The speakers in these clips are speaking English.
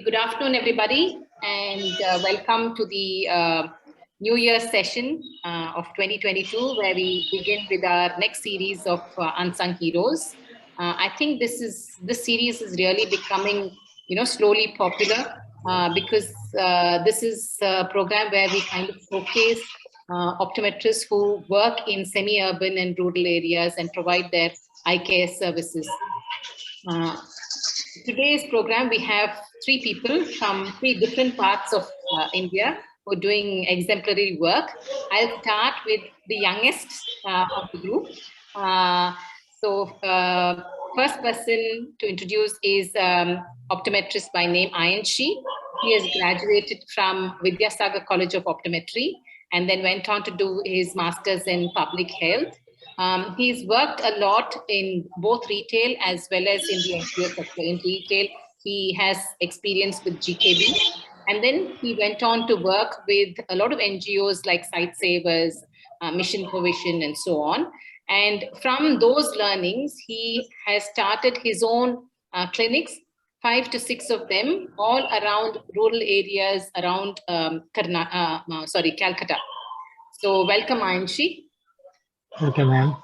Good afternoon, everybody, and welcome to the New Year's session of 2022, where we begin with our next series of Unsung Heroes. I think this series is really becoming, slowly popular because this is a program where we kind of showcase optometrists who work in semi-urban and rural areas and provide their eye care services. Today's program, we have three people from three different parts of India who are doing exemplary work. I'll start with the youngest of the group. First person to introduce is optometrist by name Ayanshi. He has graduated from Vidyasagar College of Optometry and then went on to do his master's in public health. He's worked a lot in both retail as well as in the NGO sector. In retail, he has experience with GKB. And then he went on to work with a lot of NGOs like Sight Savers, Mission Provision, and so on. And from those learnings, he has started his own clinics, 5 to 6 of them, all around rural areas around Calcutta. So welcome, Ayanshi. Okay, ma'am.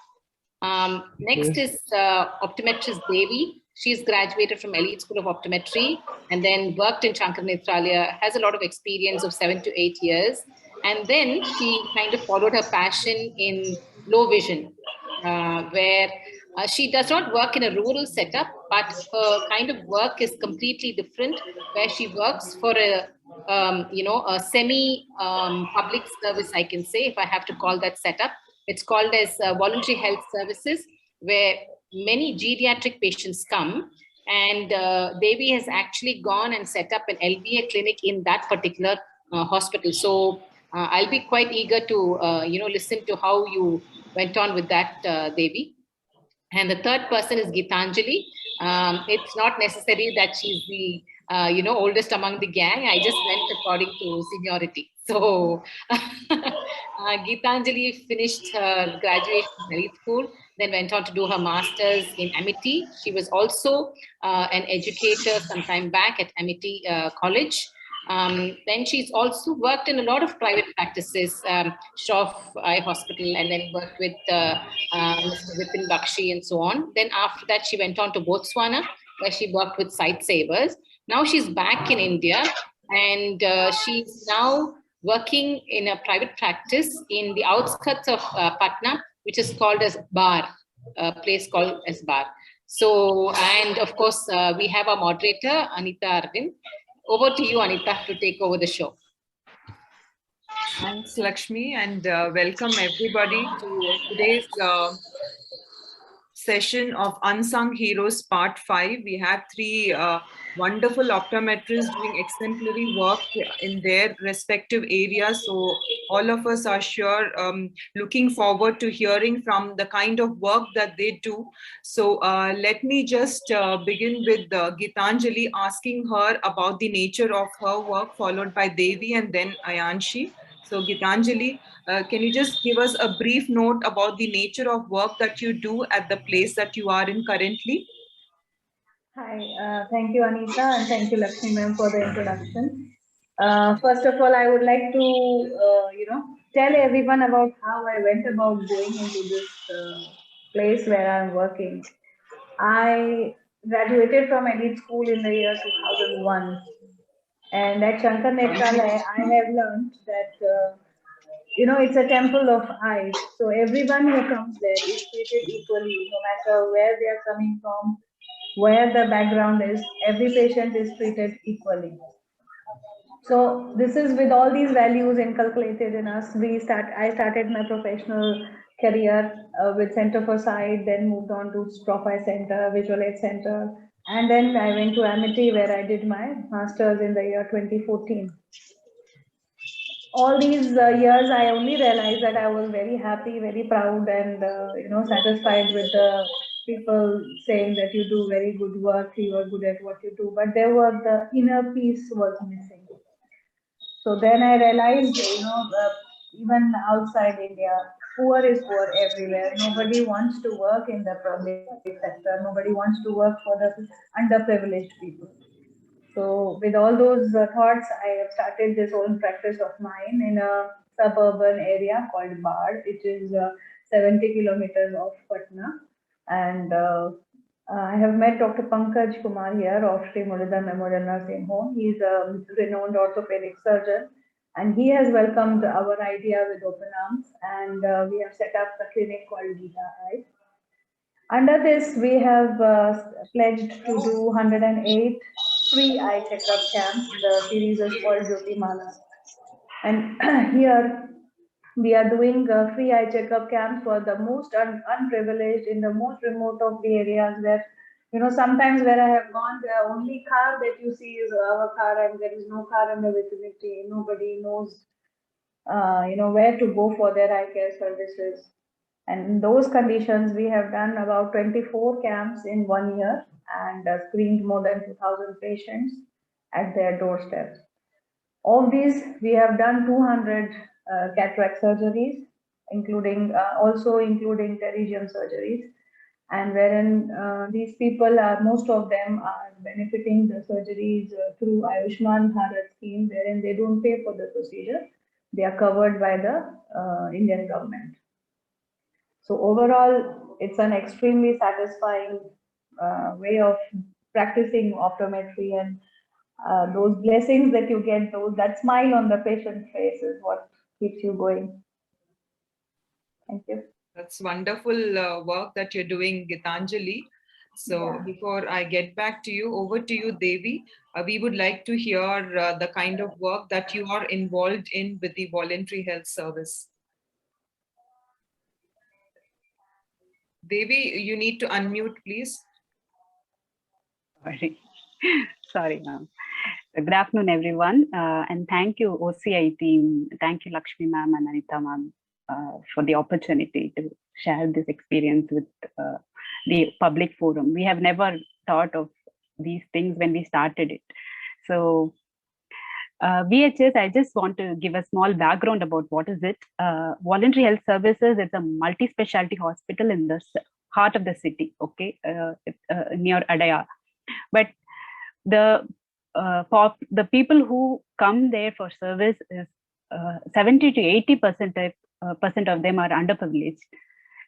Next is optometrist Devi. She's graduated from Elite School of Optometry and then worked in Shankar Nethralaya, has a lot of experience of 7 to 8 years. And then she kind of followed her passion in low vision, where she does not work in a rural setup, but her kind of work is completely different, where she works for a semi-public service, I can say, if I have to call that setup. It's called as voluntary health services, where many geriatric patients come. And Devi has actually gone and set up an LBA clinic in that particular hospital. So I'll be quite eager to, listen to how you went on with that, Devi. And the third person is Gitanjali. It's not necessary that she's the oldest among the gang. I just went according to seniority. So Gitanjali finished her graduation in Elite School, then went on to do her master's in Amity. She was also an educator some time back at Amity College. Then she's also worked in a lot of private practices, Shroff Eye Hospital, and then worked with Mr. Vipin Bakshi and so on. Then after that, she went on to Botswana, where she worked with Sight Savers. Now she's back in India, and she's now working in a private practice in the outskirts of Patna, which is called as Bar, a place called as Bar. So, and of course, we have our moderator, Anita Arvind. Over to you, Anita, to take over the show. Thanks, Lakshmi, and welcome everybody to today's session of Unsung Heroes Part 5. We have three wonderful optometrists doing exemplary work in their respective areas. So all of us are sure looking forward to hearing from the kind of work that they do. So let me just begin with Gitanjali, asking her about the nature of her work, followed by Devi and then Ayanshi. So Gitanjali, can you just give us a brief note about the nature of work that you do at the place that you are in currently? Hi, thank you, Anita, and thank you, Lakshmi ma'am, for the introduction. First of all, I would like to, tell everyone about how I went about going into this place where I'm working. I graduated from Elite School in the year 2001. And at Shankar Nethralaya, I have learned that, it's a temple of eyes. So everyone who comes there is treated equally, no matter where they are coming from, where the background is. Every patient is treated equally. So this is with all these values inculcated in us. I started my professional career with Center for Sight, then moved on to Shroff Eye Center, Visual Aid Center, and then I went to Amity, where I did my master's in the year 2014. All these years, I only realized that I was very happy, very proud, and satisfied with the people saying that you do very good work, you are good at what you do. But the inner peace was missing. So then I realized, even outside India, poor is poor everywhere. Nobody wants to work in the public sector. Nobody wants to work for the underprivileged people. So with all those thoughts, I have started this own practice of mine in a suburban area called Bard, which is 70 kilometers off Patna. And I have met Dr. Pankaj Kumar here of Sri Murugan Memorial Nursing Home. He's a renowned orthopedic surgeon, and he has welcomed our idea with open arms. And we have set up a clinic called Gita Eye. Under this, we have pledged to do 108 free eye checkup camps. The series is called Jyotimala. And here we are doing free eye checkup camps for the most unprivileged in the most remote of the areas where, sometimes where I have gone, the only car that you see is our car and there is no car in the vicinity. Nobody knows, where to go for their eye care services. And in those conditions, we have done about 24 camps in 1 year and screened more than 2,000 patients at their doorsteps. Of these, we have done 200 cataract surgeries, including pterygium surgeries, and wherein these people are, most of them are benefiting the surgeries through Ayushman Bharat scheme, wherein they don't pay for the procedure. They are covered by the Indian government. So overall, it's an extremely satisfying way of practicing optometry, and those blessings that you get, that smile on the patient's face is what keeps you going. Thank you. That's wonderful work that you're doing, Gitanjali. So Yeah. before I get back to you, over to you, Devi. We would like to hear the kind of work that you are involved in with the voluntary health service. Devi, you need to unmute, please. Sorry, ma'am. Good afternoon, everyone, and thank you, OCI team. Thank you, Lakshmi ma'am and Anita ma'am, for the opportunity to share this experience with the public forum. We have never thought of these things when we started it. So VHS, I just want to give a small background about what is it. Voluntary Health Services, it's a multi-specialty hospital in the heart of the city, okay, near Adaya. But the people who come there for service is 70 to 80% of them are underprivileged.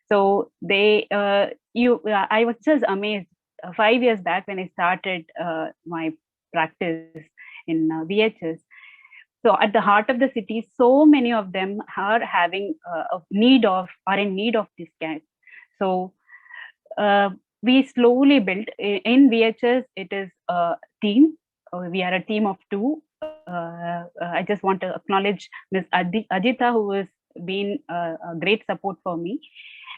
So I was just amazed 5 years back when I started my practice in VHS. So at the heart of the city, so many of them are having in need of this care. So we slowly built in VHS. It is a team. We are a team of 2. I just want to acknowledge Ms. Ajita, who has been a great support for me.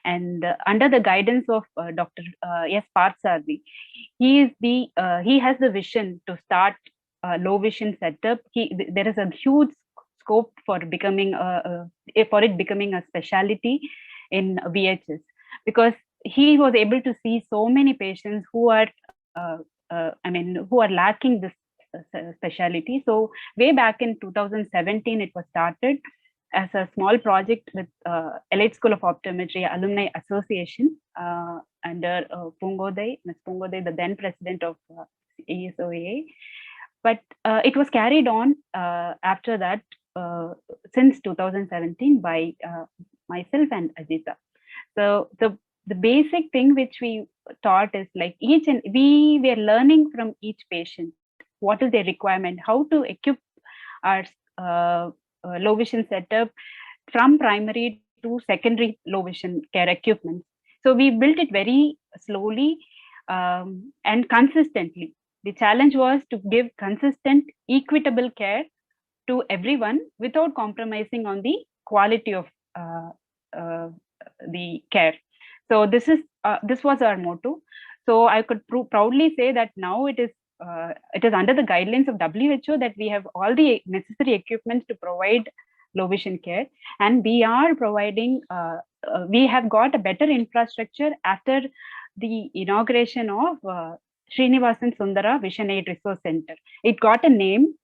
And under the guidance of Dr. S. Partsardi, he has the vision to start a low vision setup. There is a huge scope for becoming a specialty in VHS, because he was able to see so many patients who are lacking this specialty. So way back in 2017, it was started as a small project with Elite School of Optometry Alumni Association under Ms. Pungoday, the then president of ASOA. But it was carried on after that since 2017 by myself and Ajita. So the basic thing which we taught is like we were learning from each patient, what is their requirement, how to equip our low vision setup from primary to secondary low vision care equipment. So we built it very slowly and consistently. The challenge was to give consistent, equitable care to everyone without compromising on the quality of the care. So this was our motto. So I could proudly say that now it is under the guidelines of WHO that we have all the necessary equipment to provide low vision care, and we are providing. We have got a better infrastructure after the inauguration of Srinivasan Sundara Vision Aid Resource Center. It got a name.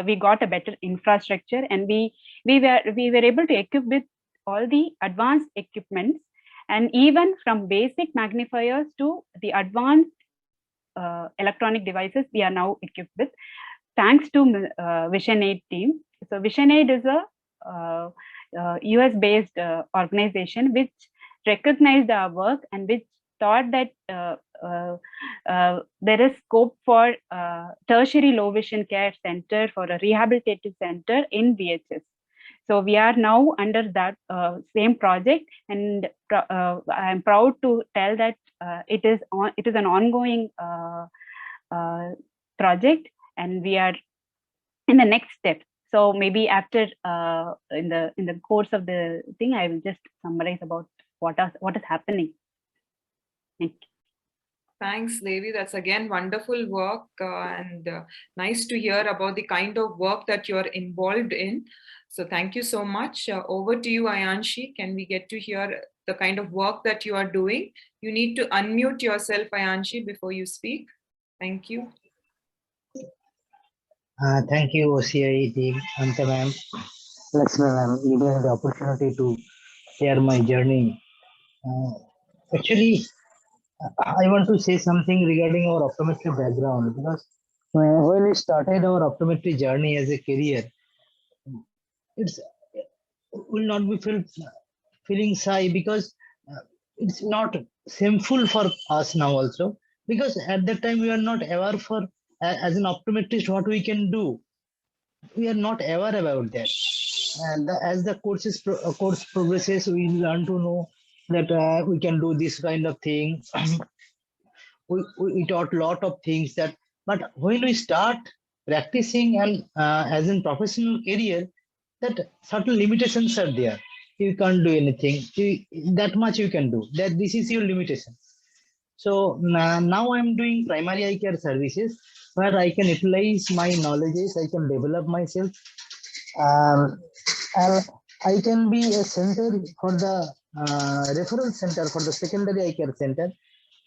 We got a better infrastructure, and we were able to equip with all the advanced equipments, and even from basic magnifiers to the advanced electronic devices we are now equipped with, thanks to Vision Aid team. So Vision Aid is a US-based organization which recognized our work and which thought that there is scope for tertiary low vision care center, for a rehabilitative center in VHS. So we are now under that same project, and I am proud to tell that it is an ongoing project, and we are in the next step. So maybe after in the course of the thing, I will just summarize about what is happening. Thank you. Thanks, Devi. That's again wonderful work and nice to hear about the kind of work that you're involved in. So thank you so much. Over to you, Ayanshi. Can we get to hear the kind of work that you are doing? You need to unmute yourself, Ayanshi, before you speak. Thank you. Thank you, OCI team, Anta ma'am, Lakshmi ma'am, giving me the opportunity to share my journey. Actually, I want to say something regarding our optometry background, because when we started our optometry journey as a career, it's will not be feeling shy, because it's not shameful for us now also, because at that time we are not aware for as an optometrist what we can do. We are not aware about that, and as the course progresses, we learn to know that we can do this kind of thing. we taught a lot of things that, but when we start practicing and as in professional career, that certain limitations are there. You can't do anything. That much you can do. That this is your limitation. So now I'm doing primary eye care services, where I can utilize my knowledges, I can develop myself, and I can be a center for the referral center for the secondary eye care center,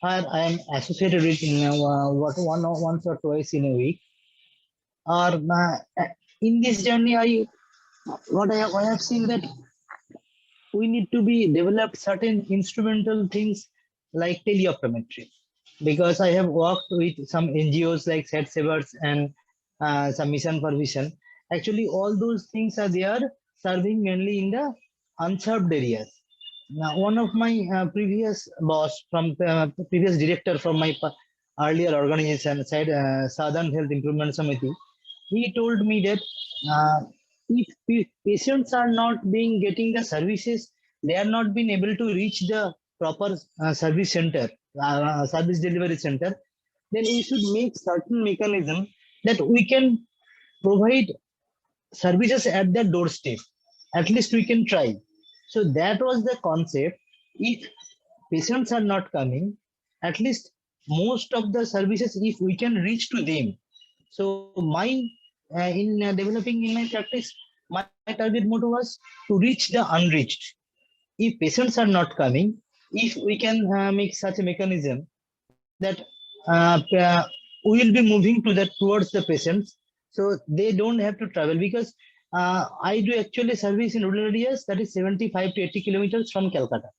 where I am associated with once or twice in a week. Or in this journey, I have seen that we need to be developed certain instrumental things like teleoptometry, because I have worked with some NGOs like Set Savers and some Mission for Vision. Actually, all those things are there, serving mainly in the unserved areas. Now, one of my previous boss from previous director from my earlier organization, said Southern Health Improvement Committee, he told me that if patients are not being getting the services, they are not being able to reach the proper service center, service delivery center, then we should make certain mechanism that we can provide services at their doorstep. At least we can try. So that was the concept. If patients are not coming, at least most of the services, if we can reach to them. So my in developing in my practice, my target motto was to reach the unreached. If patients are not coming, if we can make such a mechanism that we will be moving to that towards the patients, so they don't have to travel, because I do actually service in rural areas, that is 75 to 80 kilometers from Calcutta,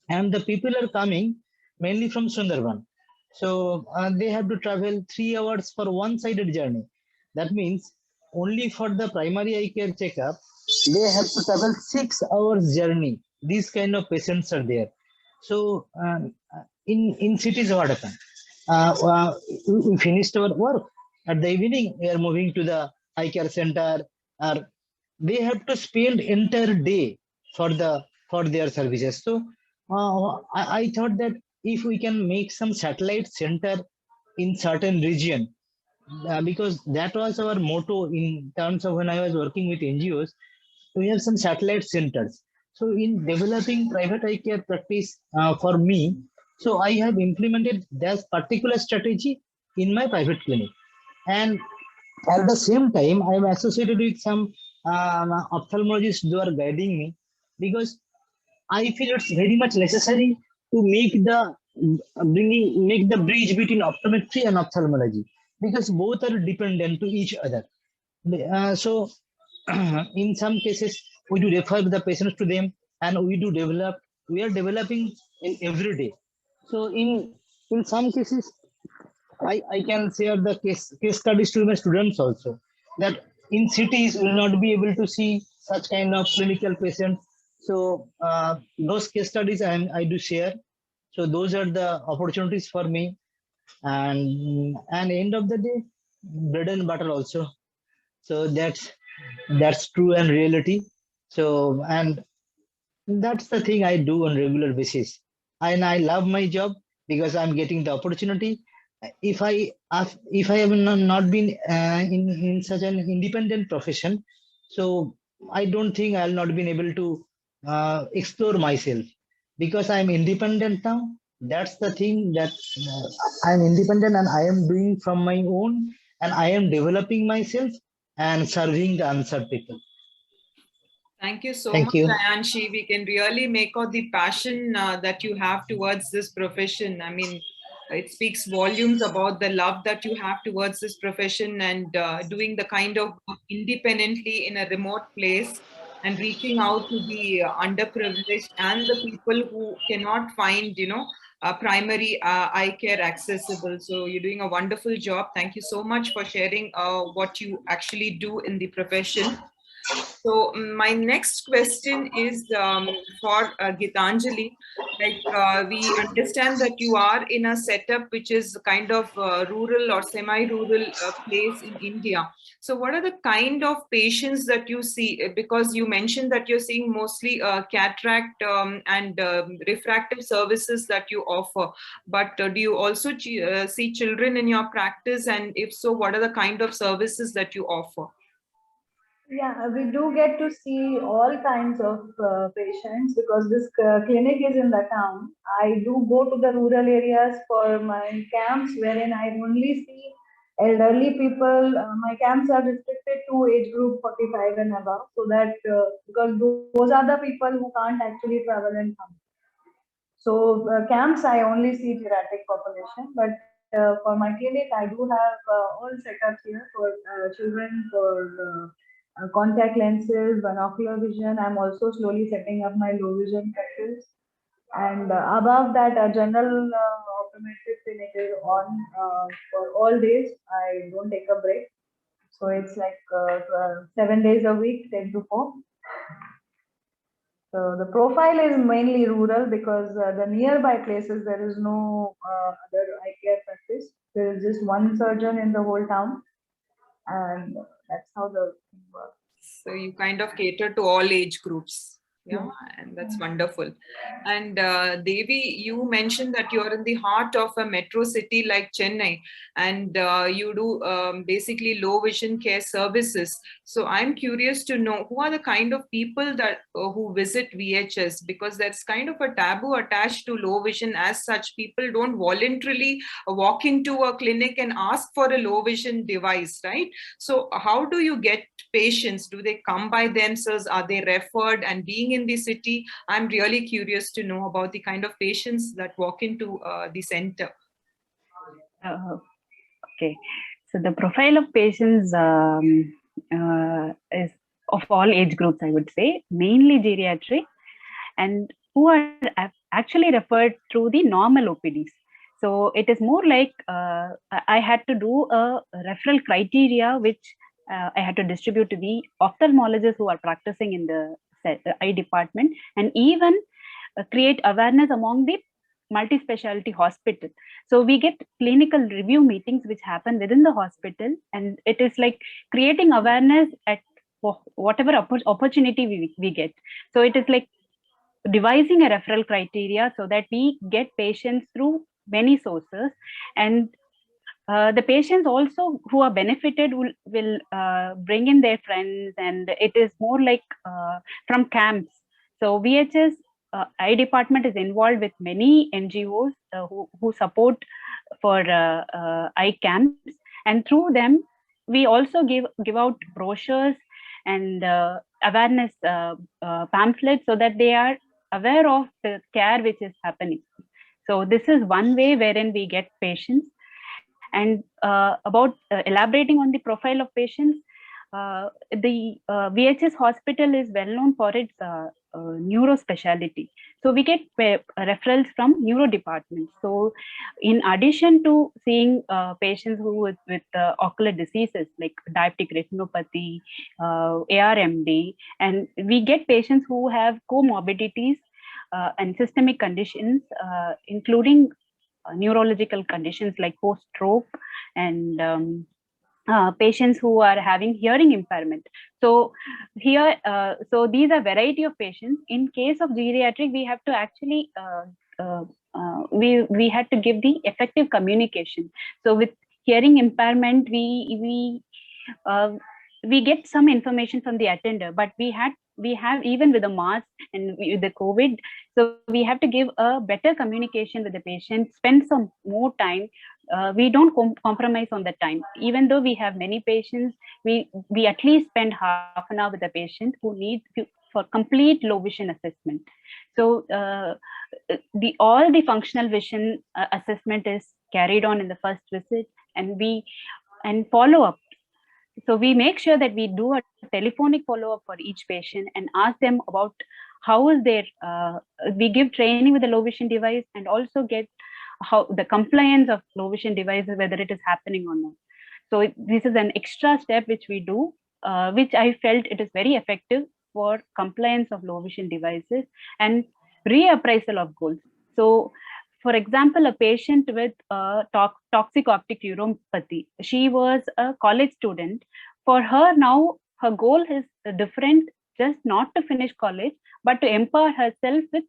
and the people are coming mainly from Sundarban. So they have to travel 3 hours for one-sided journey. That means only for the primary eye care checkup, they have to travel 6 hours journey. These kind of patients are there. So in cities, what happens? We finished our work. At the evening, we are moving to the eye care center, or they have to spend entire day for their services. So I thought that if we can make some satellite center in certain region, because that was our motto in terms of when I was working with NGOs, we have some satellite centers. So in developing private eye care practice for me, so I have implemented that particular strategy in my private clinic. And at the same time, I am associated with some ophthalmologists who are guiding me, because I feel it's very much necessary to make the bridge between optometry and ophthalmology, because both are dependent to each other. So in some cases, we do refer the patients to them, and we are developing in every day. So in some cases, I can share the case studies to my students also, that in cities will not be able to see such kind of clinical patients. So those case studies I do share. So those are the opportunities for me, and end of the day, bread and butter also. So that's true and reality. So and that's the thing I do on regular basis, and I love my job because I'm getting the opportunity. If I have not been in such an independent profession, so I don't think I'll not been able to explore myself, because I'm independent now. That's the thing, that I'm independent and I am doing from my own, and I am developing myself and serving the unserved people. Thank you so Thank much, you. Ayanshi. We can really make out the passion that you have towards this profession. I mean, it speaks volumes about the love that you have towards this profession, and doing the kind of work independently in a remote place and reaching out to the underprivileged and the people who cannot find, primary eye care accessible. So you're doing a wonderful job. Thank you so much for sharing what you actually do in the profession. So my next question is for Gitanjali. Like we understand that you are in a setup which is kind of rural or semi-rural place in India. So what are the kind of patients that you see? Because you mentioned that you're seeing mostly cataract and refractive services that you offer. But do you also see children in your practice? And if so, what are the kind of services that you offer? Yeah, we do get to see all kinds of patients because this clinic is in the town. I do go to the rural areas for my camps, wherein I only see elderly people. My camps are restricted to age group 45 and above, so that because those are the people who can't actually travel and come. So camps, I only see geriatric population, but for my clinic, I do have all setups here for children, for contact lenses, binocular vision. I'm also slowly setting up my low vision practice. And above that, a general optometric clinic is on for all days. I don't take a break. So it's like 7 days a week, 10 to 4. So the profile is mainly rural because the nearby places there is no other eye care practice. There is just one surgeon in the whole town, and that's how the thing works. So you kind of cater to all age groups. Yeah, Yeah. and that's wonderful. And Devi, you mentioned that you're in the heart of a metro city like Chennai, and you do basically low vision care services. So I'm curious to know who are the kind of people that who visit VHS, because that's kind of a taboo attached to low vision as such. People don't voluntarily walk into a clinic and ask for a low vision device, right? So how do you get patients? Do they come by themselves? Are they referred? And being in the city, I'm really curious to know about the kind of patients that walk into the center. Okay, so the profile of patients is of all age groups, I would say, mainly geriatric, and who are actually referred through the normal OPDs. So it is more like I had to do a referral criteria, which I had to distribute to the ophthalmologists who are practicing in the eye department, and even create awareness among the multi-specialty hospital. So we get clinical review meetings which happen within the hospital, and it is like creating awareness at whatever opportunity we get. So it is like devising a referral criteria so that we get patients through many sources, and the patients also who are benefited will bring in their friends, and it is more like from camps. So VHS eye department is involved with many NGOs who support for eye camps, and through them we also give out brochures and awareness pamphlets so that they are aware of the care which is happening. So this is one way wherein we get patients. And about elaborating on the profile of patients, the VHS hospital is well known for its neuro specialty. So we get referrals from neuro departments. So in addition to seeing patients who with ocular diseases like diabetic retinopathy, ARMD, and we get patients who have comorbidities and systemic conditions, including neurological conditions like post-stroke and patients who are having hearing impairment. So here, so these are variety of patients. In case of geriatric, we have to actually we had to give the effective communication. So with hearing impairment, we get some information from the attender, but we have even with the mask and with the COVID, so we have to give a better communication with the patient, spend some more time. We don't compromise on the time. Even though we have many patients, we at least spend half an hour with the patient who needs for complete low vision assessment. So all the functional vision assessment is carried on in the first visit, and follow up. So we make sure that we do a telephonic follow-up for each patient and ask them about how is their, we give training with the low vision device, and also get how the compliance of low vision devices, whether it is happening or not. So this is an extra step which we do, which I felt it is very effective for compliance of low vision devices and reappraisal of goals. So for example, a patient with toxic optic neuropathy, she was a college student. For her now, her goal is different, just not to finish college, but to empower herself with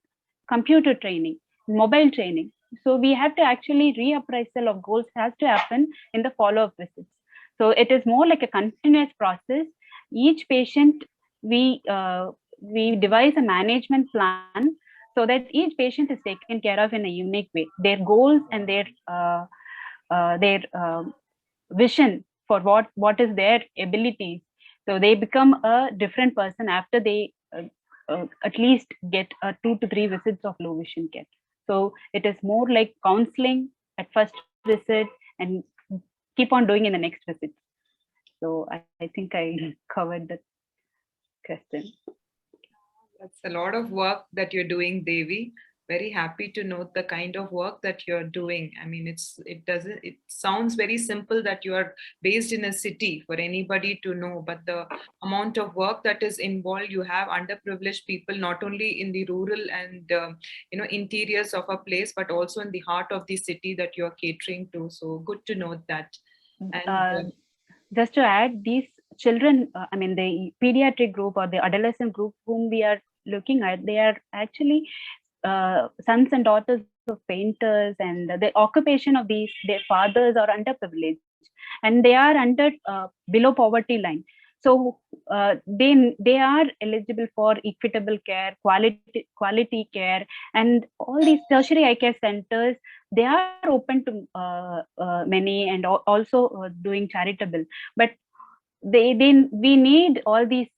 computer training, mobile training. So we have to actually reappraisal of goals has to happen in the follow-up visits. So it is more like a continuous process. Each patient, we devise a management plan so that each patient is taken care of in a unique way. Their goals and their vision for what is their abilities. So they become a different person after they at least get 2 to 3 visits of low vision care. So it is more like counseling at first visit and keep on doing in the next visit. So I think I covered the question. That's a lot of work that you're doing, Devi. Very happy to note the kind of work that you're doing. I mean, it sounds very simple that you are based in a city for anybody to know, but the amount of work that is involved, you have underprivileged people, not only in the rural and interiors of a place, but also in the heart of the city that you're catering to. So good to note that. And just to add, these children, I mean, the pediatric group or the adolescent group whom we are looking at, they are actually sons and daughters of painters, and the occupation of their fathers are underprivileged, and they are under below poverty line. So they are eligible for equitable care, quality care, and all these tertiary eye care centers, they are open to many, and also doing charitable. But we need all these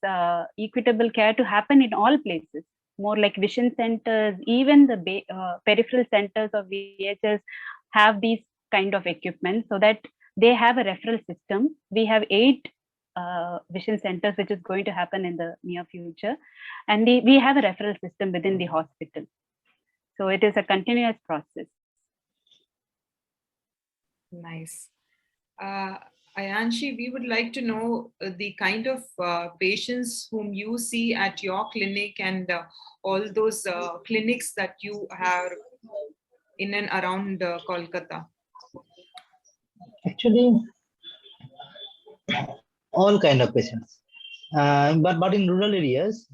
equitable care to happen in all places, more like vision centers. Even the peripheral centers of VHS have these kind of equipment, so that they have a referral system. We have 8 vision centers, which is going to happen in the near future, and we have a referral system within the hospital. So it is a continuous process. Nice. Ayanshi, we would like to know the kind of patients whom you see at your clinic, and all those clinics that you have in and around Kolkata. Actually, all kind of patients, but in rural areas,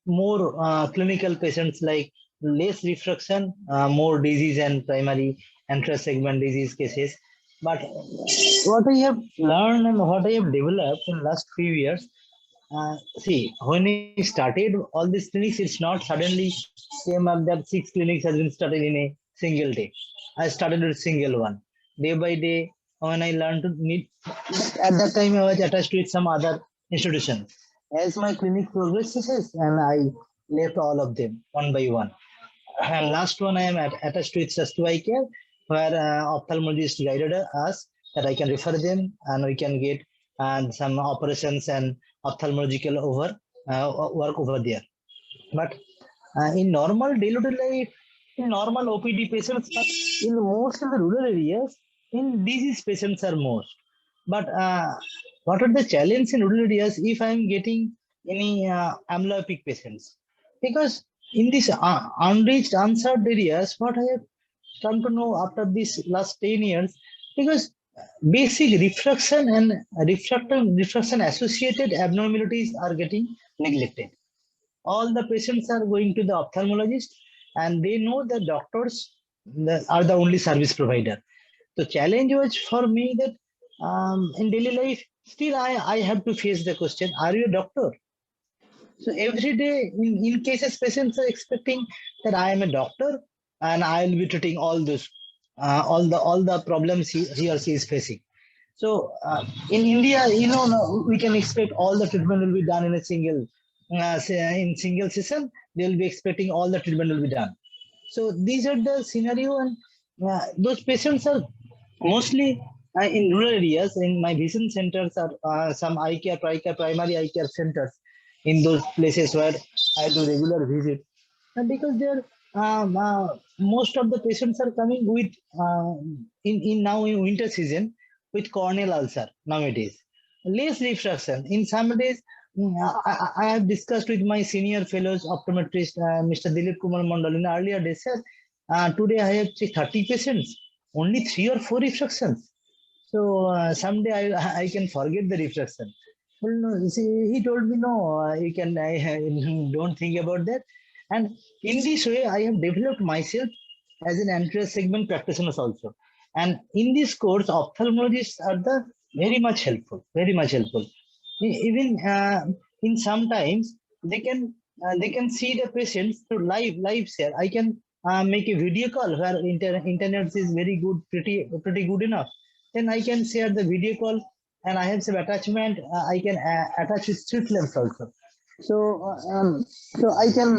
more clinical patients, like less refraction, more disease and primary entrance segment disease cases. But what I have learned and what I have developed in last few years, see, when we started all these clinics, it's not suddenly came up that 6 clinics has been started in a single day. I started with single one. Day by day, when I learned to meet, at that time I was attached with some other institution. As my clinic progresses, and I left all of them one by one. And last one, I am attached with just eye care, where ophthalmologist guided us that I can refer them, and we can get some operations and ophthalmological work over there. But in normal day-to-day life, in normal OPD patients, but in most of the rural areas, in disease patients are most. But what are the challenges in rural areas if I am getting any amyloidic patients? Because in these unreached, unserved areas, what I have come to know after this last 10 years, because basic refraction and refraction associated abnormalities are getting neglected. All the patients are going to the ophthalmologist and they know the doctors are the only service provider. The challenge was for me that in daily life, still I have to face the question, are you a doctor? So every day, in cases, patients are expecting that I am a doctor and I will be treating all this, all the problems he or she is facing. So in India, no, we can expect all the treatment will be done in a single session. They will be expecting all the treatment will be done. So these are the scenario, and those patients are mostly in rural areas. In my vision centers are some eye care, primary eye care centers in those places where I do regular visit. And because they're most of the patients are coming with in now in winter season with corneal ulcer nowadays. Less refraction. In some days, I have discussed with my senior fellows optometrist, Mr. Dilip Kumar Mandal, in earlier days, sir, today I have checked 30 patients, only 3 or 4 refractions. So someday I can forget the refraction. Well, no, see, he told me, no, you can, don't think about that. And in this way, I have developed myself as an anterior segment practitioner also. And in this course, ophthalmologists are the very much helpful, very much helpful. Even in sometimes they can see the patients through live share. I can make a video call where internet is very good, pretty good enough. Then I can share the video call, and I have some attachment. I can attach with street lamps also. So so I can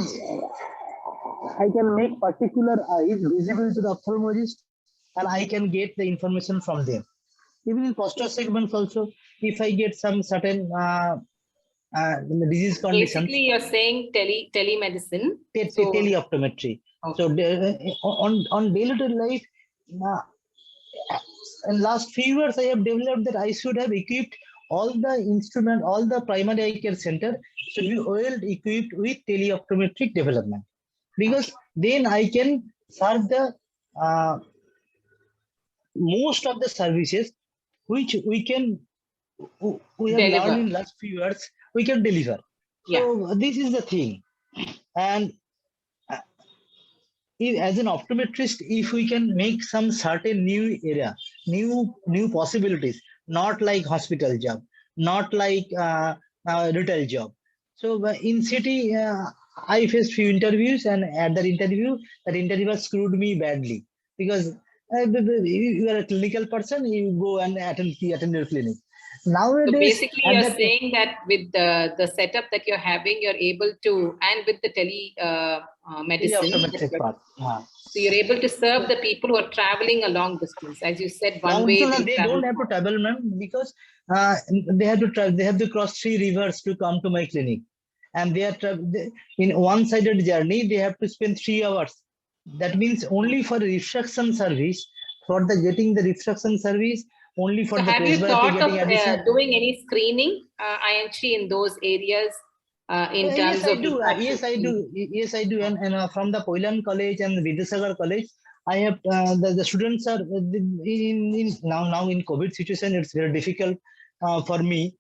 make particular eyes visible to the ophthalmologist, and I can get the information from them. Even in posture segments also, if I get some certain disease So conditions. basically, you're saying telemedicine. Teleoptometry. Okay. So on daily life, in last few years, I have developed that I should have equipped all the instrument, all the primary eye care center should be well equipped with teleoptometric development, because then I can serve the most of the services which we have Deliver. learned in last few years, we can deliver. So this is the thing. And as an optometrist, if we can make some certain new area, new possibilities, not like hospital job, not like retail job. So in city, I faced few interviews, and at that interviewer screwed me badly, because you are a clinical person, you go and attend your clinic. Nowadays, so basically, you're saying that with the setup that you're having, you're able to, and with the medicine, so you're able to serve the people who are traveling a long distance, as you said. One way they don't have to travel, ma'am, because they have to travel. They have to cross 3 rivers to come to my clinic, and they are in one-sided journey. They have to spend 3 hours. That means only for refraction service, for the getting the refraction service. Only for so the have you thought of addition. doing any screening, INC, in those areas in terms of Yes, I do. Yes, I do. And from the Poilan College and Vidyasagar College, I have the students are in now in COVID situation. It's very difficult for me.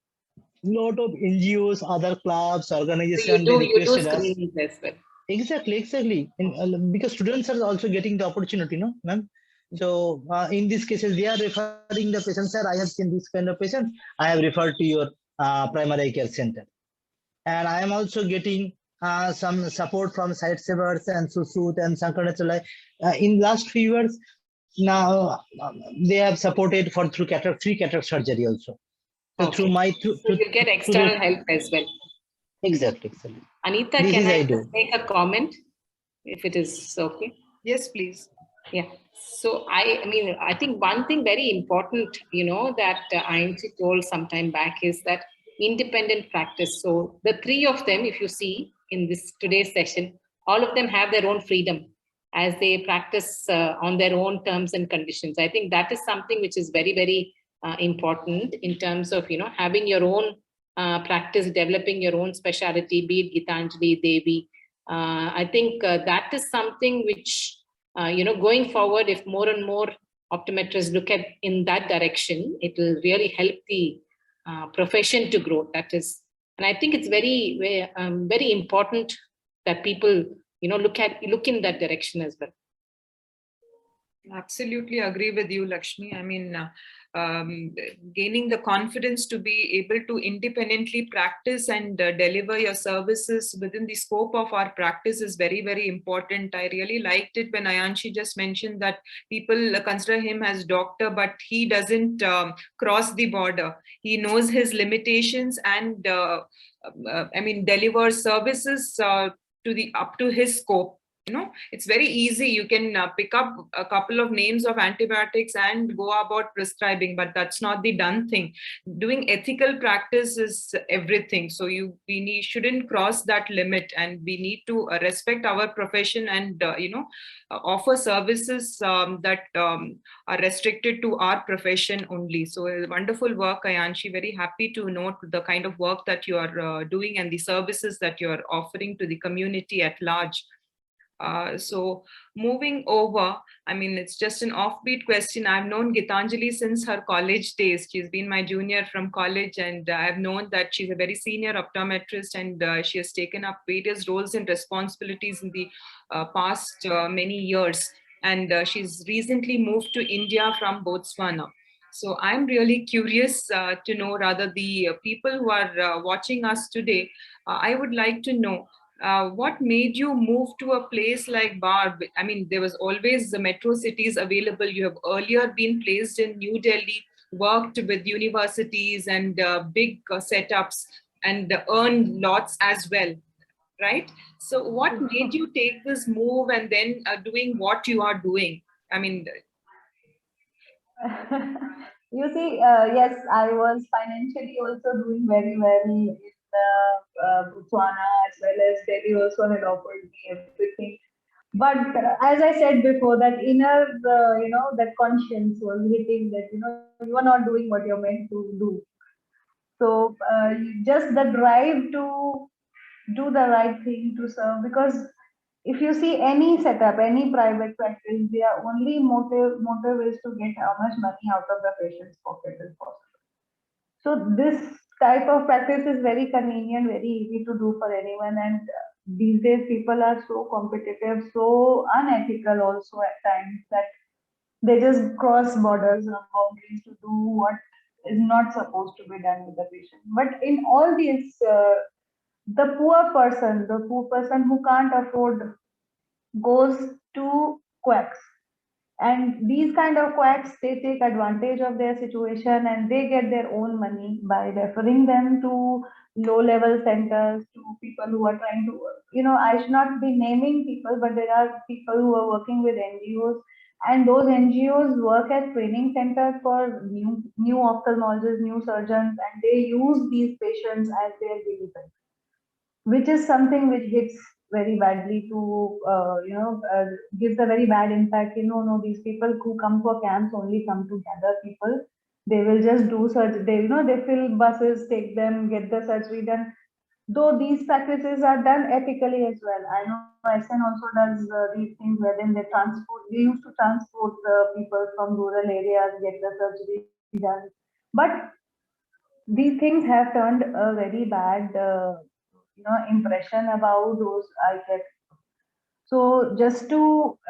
Lot of NGOs, other clubs, organizations. So you do screenings as well. Exactly. Because students are also getting the opportunity, no, ma'am. So in these cases, they are referring the patients. Sir, I have seen this kind of patients. I have referred to your primary care center, and I am also getting some support from site savers and Susut and Sankarnachalai. In last few years, now they have supported for through free cataract surgery also. So through my so you get external help as well. Exactly. Anita, can I just make a comment, if it is okay? Yes, please. Yeah. So I think one thing very important, that INC told some time back is that independent practice. So the 3 of them, if you see, in this today's session, all of them have their own freedom as they practice on their own terms and conditions. I think that is something which is very, very important in terms of, having your own practice, developing your own specialty, be it Gitanjali, Devi. I think that is something which, going forward, if more and more optometrists look at in that direction, it will really help the profession to grow. That is, and I think it's very, very important that people, look in that direction as well. Absolutely agree with you, Lakshmi. I mean, gaining the confidence to be able to independently practice and deliver your services within the scope of our practice is very, very important. I really liked it when Ayanshi just mentioned that people consider him as doctor, but he doesn't cross the border. He knows his limitations and delivers services up to his scope. It's very easy. You can pick up a couple of names of antibiotics and go about prescribing, but that's not the done thing. Doing ethical practice is everything. So we shouldn't cross that limit, and we need to respect our profession and offer services that are restricted to our profession only. So wonderful work, Ayanshi. Very happy to note the kind of work that you are doing and the services that you are offering to the community at large. So moving over, I mean, it's just an offbeat question. I've known Gitanjali since her college days. She's been my junior from college, and I've known that she's a very senior optometrist, and she has taken up various roles and responsibilities in the past many years. And she's recently moved to India from Botswana. So I'm really curious to know, rather the people who are watching us today, I would like to know, what made you move to a place like Barb? I mean, there was always the metro cities available. You have earlier been placed in New Delhi, worked with universities and big setups, and earned lots as well, right? So what made you take this move and then doing what you are doing? I mean, you see, yes, I was financially also doing very well in Botswana, as well as Delhi also had offered me everything. But as I said before, that inner, that conscience was hitting that, you are not doing what you're meant to do. So just the drive to do the right thing to serve, because if you see any setup, any private practice, their only motive is to get how much money out of the patient's pocket as possible. So this type of practice is very convenient, very easy to do for anyone. And these days people are so competitive, so unethical also at times, that they just cross borders or boundaries to do what is not supposed to be done with the patient. But in all these, the poor person who can't afford goes to quacks. And these kind of quacks, they take advantage of their situation and they get their own money by referring them to low-level centers, to people who are trying to, I should not be naming people, but there are people who are working with NGOs, and those NGOs work as training centers for new ophthalmologists, new surgeons, and they use these patients as their guinea pigs, which is something which hits very badly to, gives a very bad impact. No, these people who come for camps only come to gather people. They will just do surgery. They fill buses, take them, get the surgery done. Though these practices are done ethically as well. I know SN also does these things wherein they used to transport people from rural areas, get the surgery done. But these things have turned a very bad impression about those eye care. So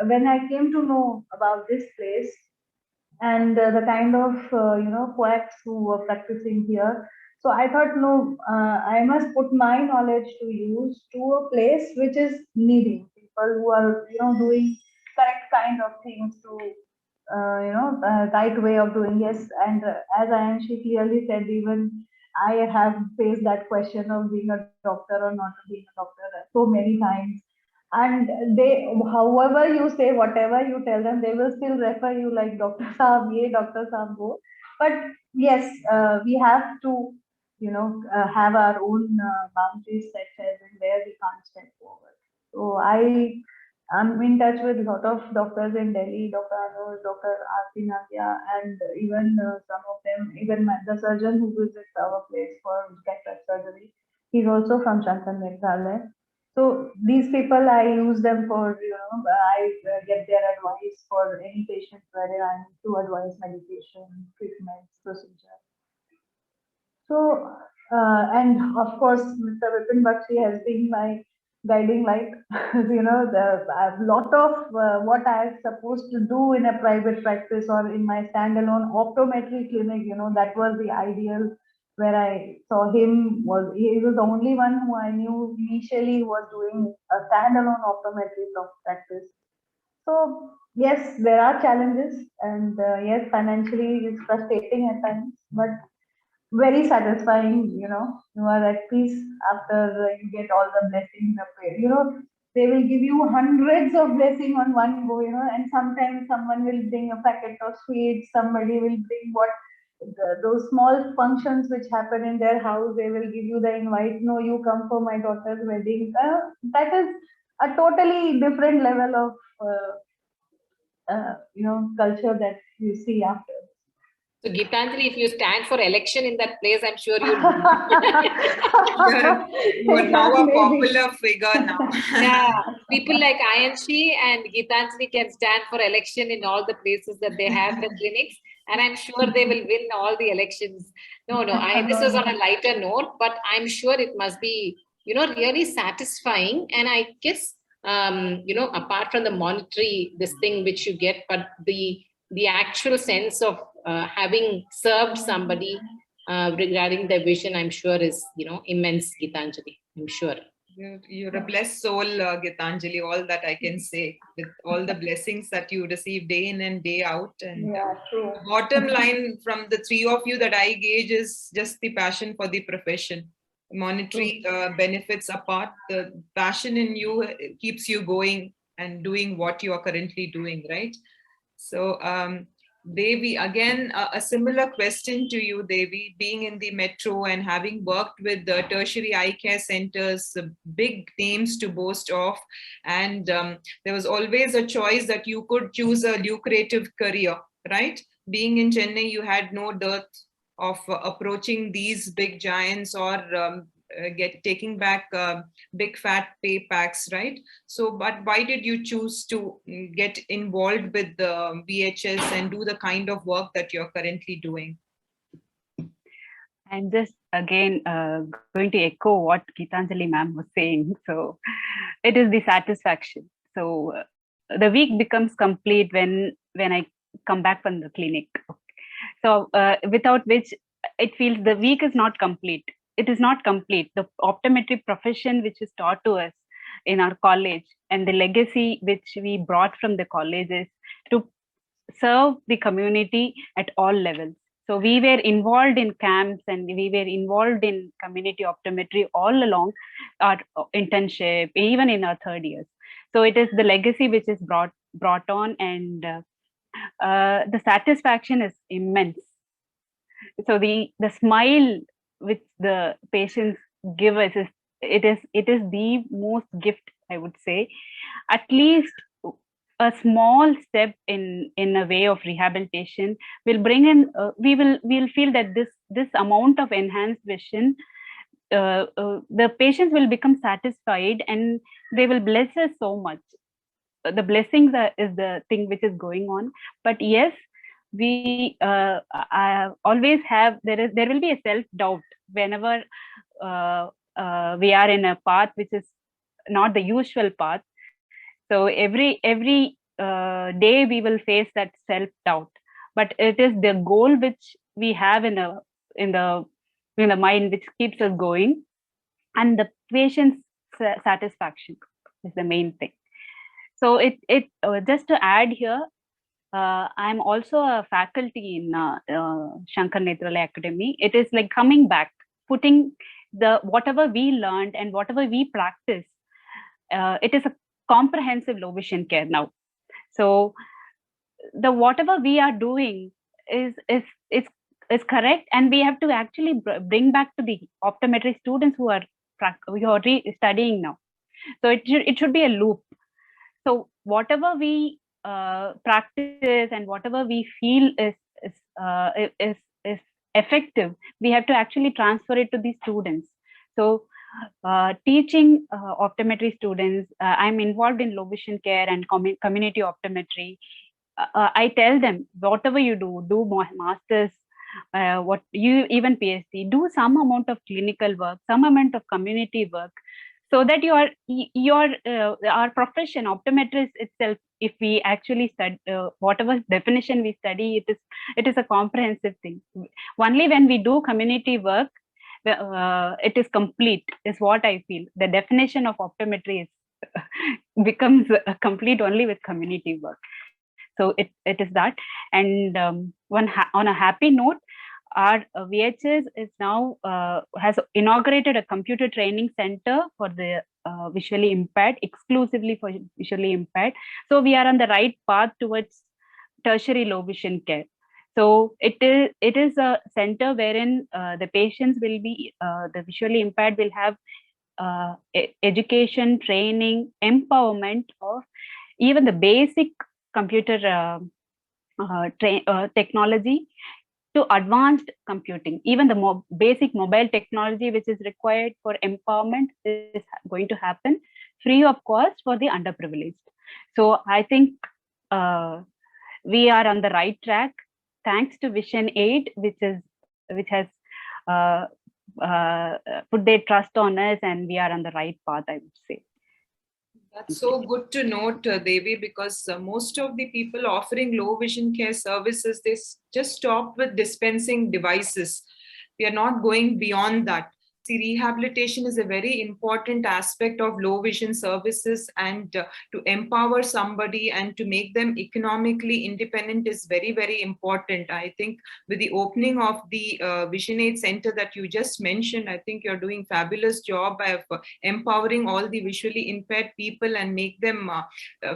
when I came to know about this place and the kind of quacks who were practicing here, so I thought, no, I must put my knowledge to use to a place which is needing people who are doing correct kind of things to right way of doing. Yes, and as Ayanshi clearly said, even I have faced that question of being a doctor or not being a doctor so many times. And they, however you say, whatever you tell them, they will still refer you like Dr. Saab ye, Dr. Saab wo. But yes, we have to, have our own boundaries set as in where we can't step forward. So I'm in touch with a lot of doctors in Delhi, Dr. Anuj, Dr. Aarti Nadia, and even some of them, even the surgeon who visits our place for cataract surgery, he's also from Shankar Meghalaya. So these people, I use them for, I get their advice for any patient where I need to advise medication, treatments, procedure. So, and of course, Mr. Vipin Bakshi has been my guiding light. A lot of what I am supposed to do in a private practice or in my standalone optometry clinic, that was the ideal where I saw him. He was the only one who I knew initially was doing a standalone optometry practice. So yes, there are challenges, and yes, financially it's frustrating at times, but very satisfying. You are at peace after you get all the blessings of it. They will give you hundreds of blessings on one go. And sometimes someone will bring a packet of sweets, somebody will bring those small functions which happen in their house. They will give you the invite, no, you come for my daughter's wedding. That is a totally different level of culture that you see after. So Geetanjali, if you stand for election in that place, I'm sure you'll you're now a popular figure now. Yeah, people like Ayanshi and Geetanjali can stand for election in all the places that they have the clinics, and I'm sure they will win all the elections. No, this was on a lighter note, but I'm sure it must be, really satisfying. And I guess, apart from the monetary, this thing which you get, but the actual sense of having served somebody regarding their vision, I'm sure is, immense, Geetanjali. I'm sure. You're a blessed soul, Geetanjali, all that I can say, with all the blessings that you receive day in and day out. And true. Bottom line from the three of you that I gauge is just the passion for the profession. Monetary benefits apart, the passion in you keeps you going and doing what you are currently doing, right? So, Devi, again, a similar question to you, Devi, being in the metro and having worked with the tertiary eye care centers, big names to boast of, and there was always a choice that you could choose a lucrative career, right? Being in Chennai, you had no dearth of approaching these big giants or taking back big fat pay packs, right? So, but why did you choose to get involved with the VHS and do the kind of work that you're currently doing? I'm just again going to echo what Geetanjali ma'am was saying. So it is the satisfaction. So the week becomes complete when I come back from the clinic. So without which it feels the week is not complete. It is not complete. The optometry profession which is taught to us in our college and the legacy which we brought from the college is to serve the community at all levels. So we were involved in camps and we were involved in community optometry all along our internship, even in our third years. So it is the legacy which is brought on, and the satisfaction is immense. So the smile which the patients give us is the most gift, I would say. At least a small step in a way of rehabilitation will bring in. We'll feel that this amount of enhanced vision, the patients will become satisfied and they will bless us so much. The blessings is the thing which is going on. But yes, we I always have there will be a self-doubt whenever we are in a path which is not the usual path. So every day we will face that self-doubt, but it is the goal which we have in the mind which keeps us going, and the patient's satisfaction is the main thing. So it just to add here, I'm also a faculty in Shankar Netralaya Academy. It is like coming back, putting whatever we learned and whatever we practice. It is a comprehensive low vision care now. So the whatever we are doing is correct, and we have to actually bring back to the optometry students who are you're studying now. So it should be a loop. So whatever we practice and whatever we feel is effective, we have to actually transfer it to the students. So teaching optometry students, I'm involved in low vision care and community optometry. I tell them, whatever you do masters, what you even PhD, do some amount of clinical work, some amount of community work, so that your our profession, optometrist itself, if we actually study whatever definition we study, it is a comprehensive thing. Only when we do community work, it is complete, is what I feel. The definition of optometry is becomes complete only with community work. So it is that. And on a happy note, our VHS is now has inaugurated a computer training center for the visually impaired, exclusively for visually impaired. So we are on the right path towards tertiary low vision care. So it is a center wherein the patients will be, the visually impaired will have education, training, empowerment of even the basic computer technology to advanced computing. Even the basic mobile technology which is required for empowerment is going to happen free of cost for the underprivileged. So I think we are on the right track thanks to Vision 8, which has put their trust on us, and we are on the right path, I would say. That's so good to note, Devi, because most of the people offering low vision care services, they just stop with dispensing devices. We are not going beyond that. See, rehabilitation is a very important aspect of low vision services, and to empower somebody and to make them economically independent is very, very important. I think with the opening of the Vision Aid Center that you just mentioned, I think you're doing fabulous job of empowering all the visually impaired people and make them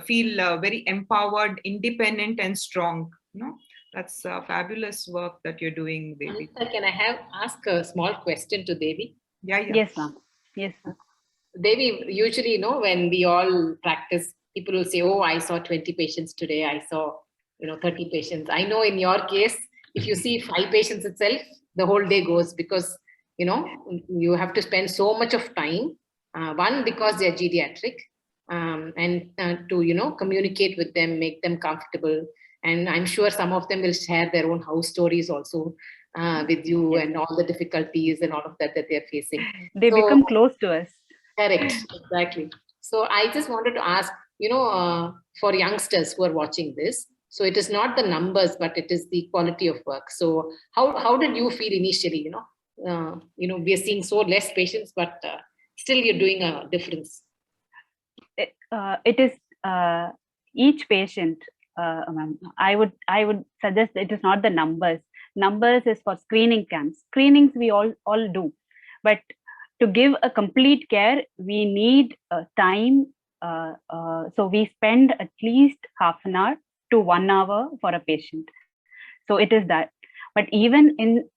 feel very empowered, independent, and strong. That's fabulous work that you're doing, Devi. Anita, can I ask a small question to Devi? Yeah. Yes, ma'am. Yes, ma'am. Devi, usually, when we all practice, people will say, oh, I saw 20 patients today. I saw, 30 patients. I know in your case, if you see 5 patients itself, the whole day goes because, you have to spend so much of time. One, because they're geriatric, and to, communicate with them, make them comfortable. And I'm sure some of them will share their own house stories also with you, and all the difficulties and all of that they're facing. They become close to us. Correct, exactly. So I just wanted to ask, for youngsters who are watching this, so it is not the numbers, but it is the quality of work. So how did you feel initially? We are seeing so less patients, but still you're doing a difference. It is each patient. I would suggest it is not the numbers. Numbers is for screening camps. Screenings we all do, but to give a complete care, we need time. So we spend at least half an hour to 1 hour for a patient. So it is that. But even in,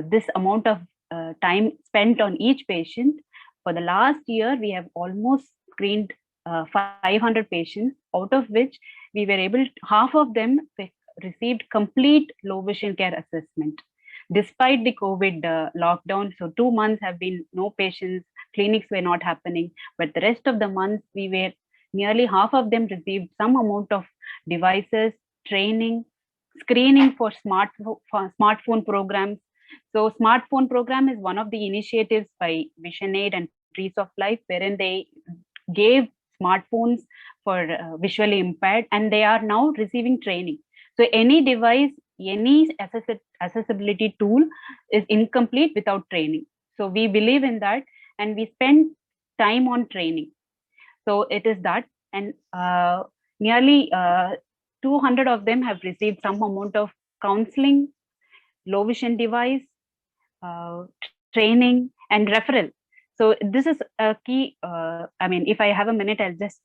this amount of time spent on each patient, for the last year, we have almost screened 500 patients, out of which we were able to, half of them received complete low vision care assessment. Despite the COVID lockdown, so 2 months have been no patients, clinics were not happening, but the rest of the months nearly half of them received some amount of devices, training, screening for smartphone programs. So smartphone program is one of the initiatives by Vision Aid and Trees of Life, wherein they gave smartphones for visually impaired, and they are now receiving training. So any device, any accessibility tool is incomplete without training. So we believe in that, and we spend time on training. So it is that, and nearly 200 of them have received some amount of counseling, low vision device, training, and referral. So this is a key. If I have a minute, I'll just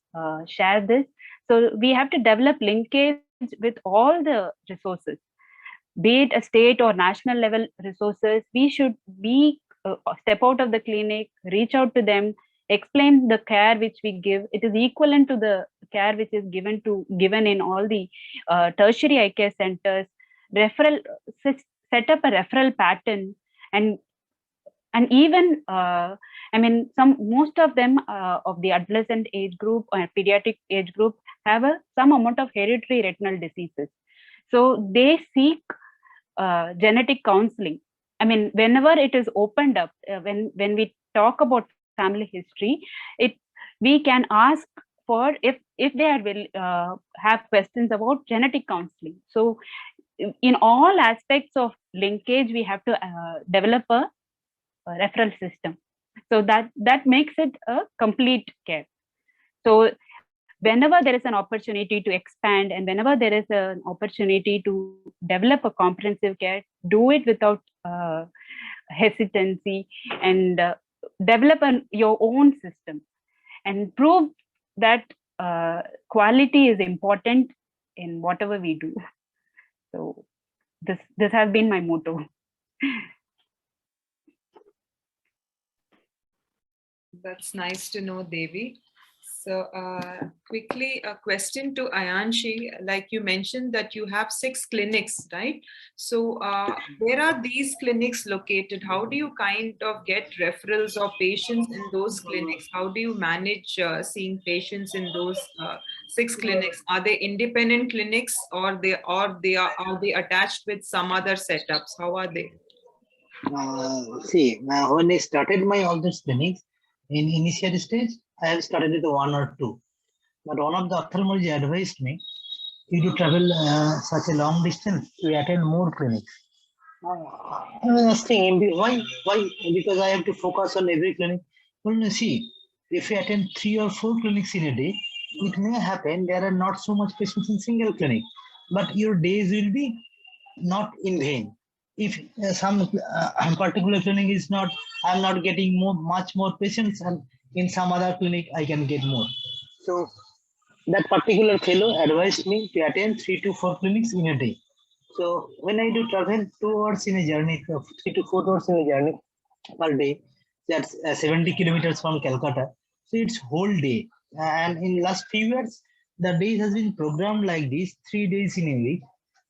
share this. So we have to develop linkage with all the resources, be it a state or national level resources. We should be step out of the clinic, reach out to them, explain the care which we give. It is equivalent to the care which is given in all the tertiary eye care centers. Referral, set up a referral pattern, and even most of them of the adolescent age group or pediatric age group have some amount of hereditary retinal diseases, so they seek genetic counseling. Whenever it is opened up, when we talk about family history, we can ask for if they will have questions about genetic counseling. So in all aspects of linkage, we have to develop a referral system, so that makes it a complete care. So whenever there is an opportunity to expand, and whenever there is an opportunity to develop a comprehensive care, do it without hesitancy, and develop your own system, and prove that quality is important in whatever we do. So this has been my motto. That's nice to know, Devi. So quickly, a question to Ayanshi. Like you mentioned that you have 6 clinics, right? So where are these clinics located? How do you kind of get referrals of patients in those clinics? How do you manage seeing patients in those 6 clinics? Are they independent clinics, or are they attached with some other setups? How are they? See, when I started my all these clinics in initial stage, I have started with 1 or 2. But one of the ophthalmology advised me, you to travel such a long distance to attend more clinics. I was asking him, why? Because I have to focus on every clinic. Well, see, if you attend 3 or 4 clinics in a day, it may happen there are not so much patients in single clinic, but your days will be not in vain. If some particular clinic is not, I'm not getting much more patients, and in some other clinic I can get more. So that particular fellow advised me to attend 3 to 4 clinics in a day. So when I do travel 2 hours in a journey, 3 to 4 hours in a journey per day, that's 70 kilometers from Calcutta. So it's whole day. And in last few years, the days has been programmed like this: 3 days in a week,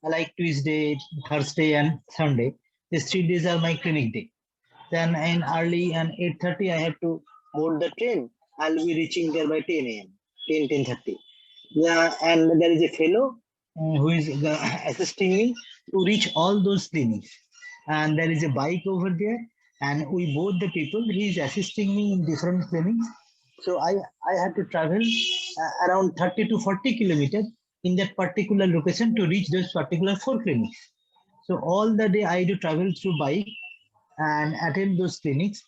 like Tuesday, Thursday, and Sunday. These 3 days are my clinic day. Then in early and 8:30, I have to board the train. I'll be reaching there by 10 a.m. 10:30. Yeah, and there is a fellow who is assisting me to reach all those clinics. And there is a bike over there, and we both the people, he is assisting me in different clinics. So I have to travel around 30 to 40 kilometers in that particular location to reach those particular 4 clinics. So all the day I do travel through bike and attend those clinics.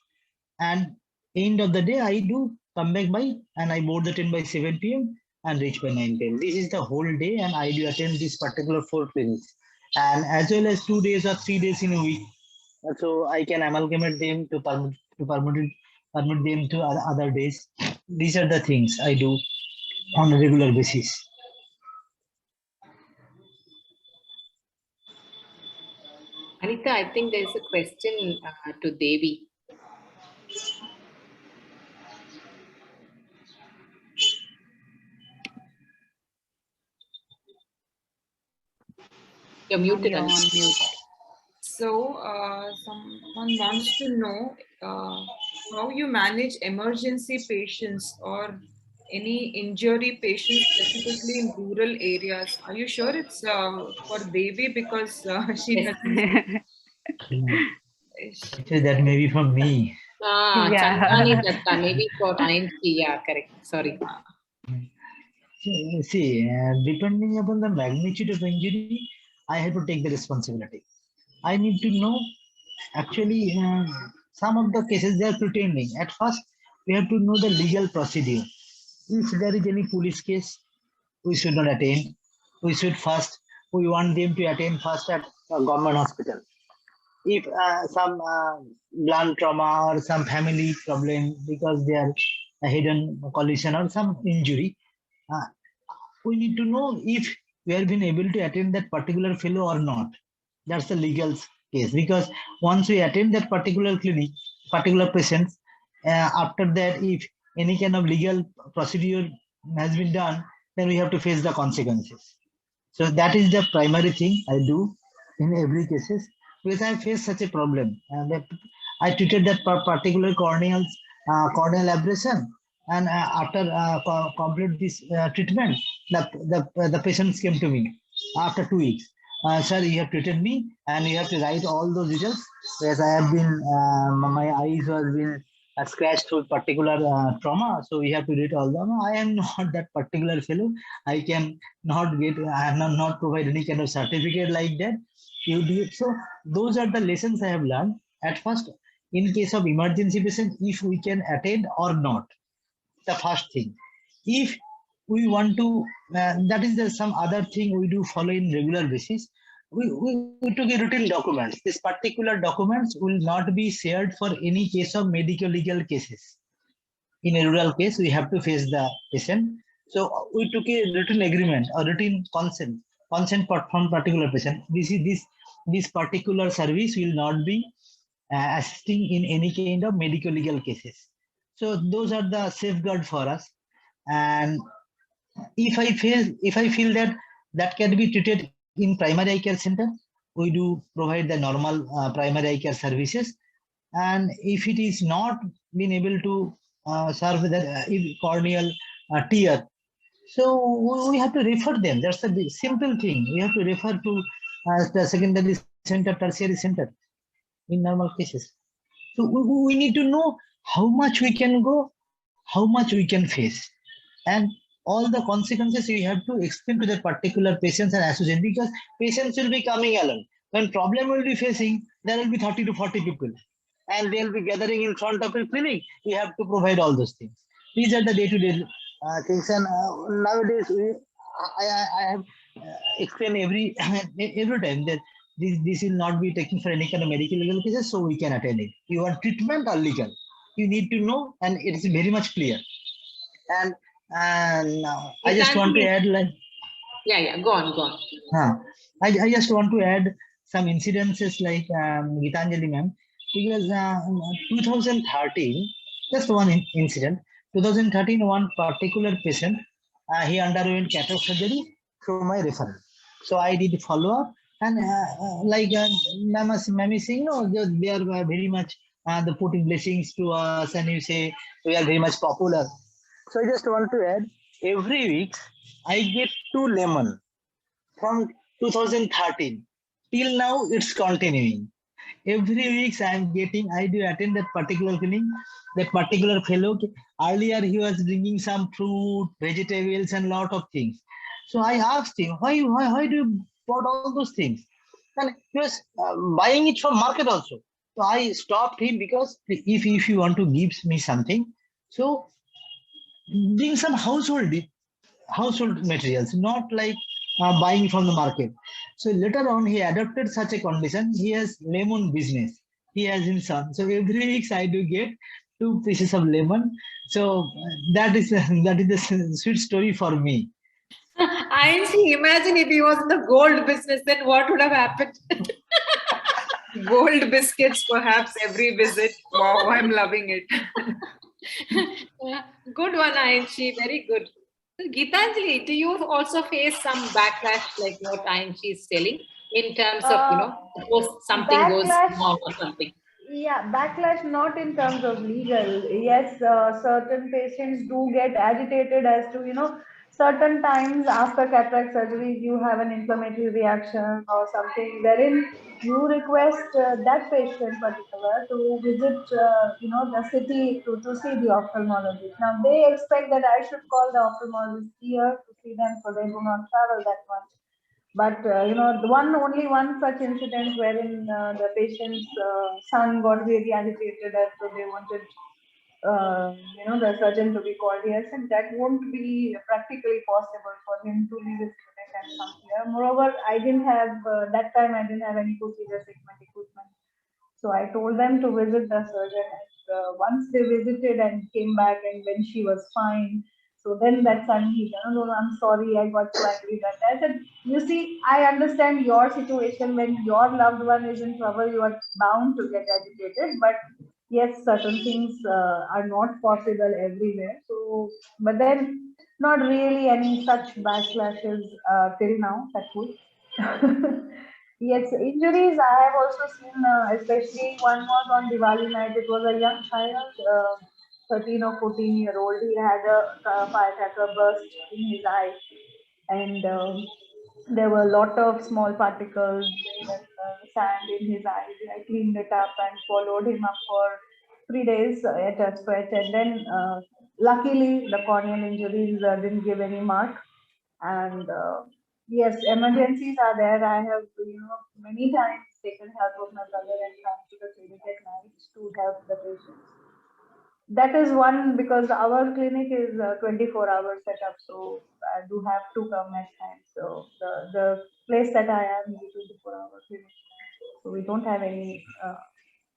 And end of the day, I do come back by, and I board the train by 7 p.m. and reach by 9 p.m. This is the whole day, and I do attend this particular 4 clinics, and as well as 2 days or 3 days in a week. So I can amalgamate them to permit them to other days. These are the things I do on a regular basis. Anita, I think there's a question to Devi. You're muted. You're on mute. So someone wants to know how you manage emergency patients or any injury patients specifically in rural areas. Are you sure it's for Devi, because she Yes. doesn't? Actually, that may be from me. Yeah. Chandani Datta, maybe for Ayanshi. Yeah, correct. Sorry. See, depending upon the magnitude of injury, I have to take the responsibility. I need to know, actually, some of the cases they are pretending. At first, we have to know the legal procedure. If there is any police case, we should not attend. We should first, we want them to attend first at a government hospital. If some blunt trauma or some family problem because they are a hidden collision or some injury, uh, we need to know if we have been able to attend that particular fellow or not. That's the legal case, because once we attend that particular clinic, particular patients. After that, if any kind of legal procedure has been done, then we have to face the consequences. So that is the primary thing I do in every cases, because I face such a problem. I treated that particular corneal abrasion, and after complete this treatment, the patients came to me after 2 weeks. Sir, you have treated me, and you have to write all those details. Whereas I have been, my eyes was been scratched through particular trauma, so we have to read all them. I am not that particular fellow. I can not get, I have not provide any kind of certificate like that. You do it. So those are the lessons I have learned. At first, in case of emergency patient, if we can attend or not, the first thing. If we want to, that is the some other thing we do follow in regular basis. We took a routine documents. This particular documents will not be shared for any case of medical legal cases. In a rural case, we have to face the patient. So we took a written agreement or written consent from particular patient. This particular service will not be assisting in any kind of medical legal cases. So those are the safeguard for us. And if I feel that that can be treated in primary eye care center, we do provide the normal primary eye care services. And if it is not been able to serve the corneal tear, so we have to refer them. That's the simple thing. We have to refer to the secondary center, tertiary center in normal cases. So we need to know how much we can go, how much we can face, and all the consequences we have to explain to the particular patients and associates, because patients will be coming alone. When problem will be facing, there will be 30 to 40 people, and they'll be gathering in front of a clinic. We have to provide all those things. These are the day-to-day things, and nowadays I have explained every time that this will not be taken for any kind of medical legal cases, so we can attend it. You want treatment or legal, you need to know, and it is very much clear. And I just want to add, like, Go on. I just want to add some incidences like Gitanjali ma'am, because 2013, just one incident. 2013, one particular patient, he underwent cataract surgery through my referral. So I did follow up, and like ma'am is saying, no, they are very much the putting blessings to us, and you say we are very much popular. So I just want to add, every week I get 2 lemon from 2013 till now. It's continuing. Every week I do attend that particular clinic. That particular fellow, earlier he was bringing some fruit, vegetables, and lot of things. So I asked him, why do you bought all those things? And he was buying it from market also. So I stopped him, because if you want to give me something, so bring some household materials, not like buying from the market. So later on, he adopted such a condition. He has lemon business. He has in son. So every week I do get 2 pieces of lemon. So that is the sweet story for me. I see. Imagine if he was in the gold business, then what would have happened? Gold biscuits, perhaps every visit. Wow, I'm loving it. Good one, Ayanshi. Very good. So, Gitanjali, do you also face some backlash like what Ayanshi is telling in terms of, suppose something goes wrong or something? Yeah, backlash not in terms of legal. Yes, certain patients do get agitated as to, certain times after cataract surgery, you have an inflammatory reaction or something wherein you request that patient particular to visit, the city to see the ophthalmologist. Now, they expect that I should call the ophthalmologist here to see them, so they do not travel that much. But the only one such incident wherein the patient's son got really agitated as so they wanted, the surgeon to be called. Yes, and that won't be practically possible for him to leave his clinic and come here. Moreover, I didn't have that time. I didn't have any procedure treatment equipment, so I told them to visit the surgeon. And once they visited and came back, and when she was fine, so then that suddenly, no, I'm sorry, I got so angry that I said, you see, I understand your situation. When your loved one is in trouble, you are bound to get agitated. But yes, certain things are not possible everywhere. So, but then not really any such backlashes till now, that would. Yes, injuries I have also seen, especially one was on Diwali night. It was a young child, 13 or 14-year-old. He had a firecracker burst in his eye, and there were a lot of small particles. There were sand in his eyes. I cleaned it up and followed him up for 3 days at a stretch. And then, luckily, the corneal injuries didn't give any mark. And yes, emergencies are there. I have, many times taken help of my brother and come to the clinic at night to help the patients. That is one, because our clinic is 24-hour setup, so I do have to come at times. So the place that I am is a 24-hour clinic, so we don't have any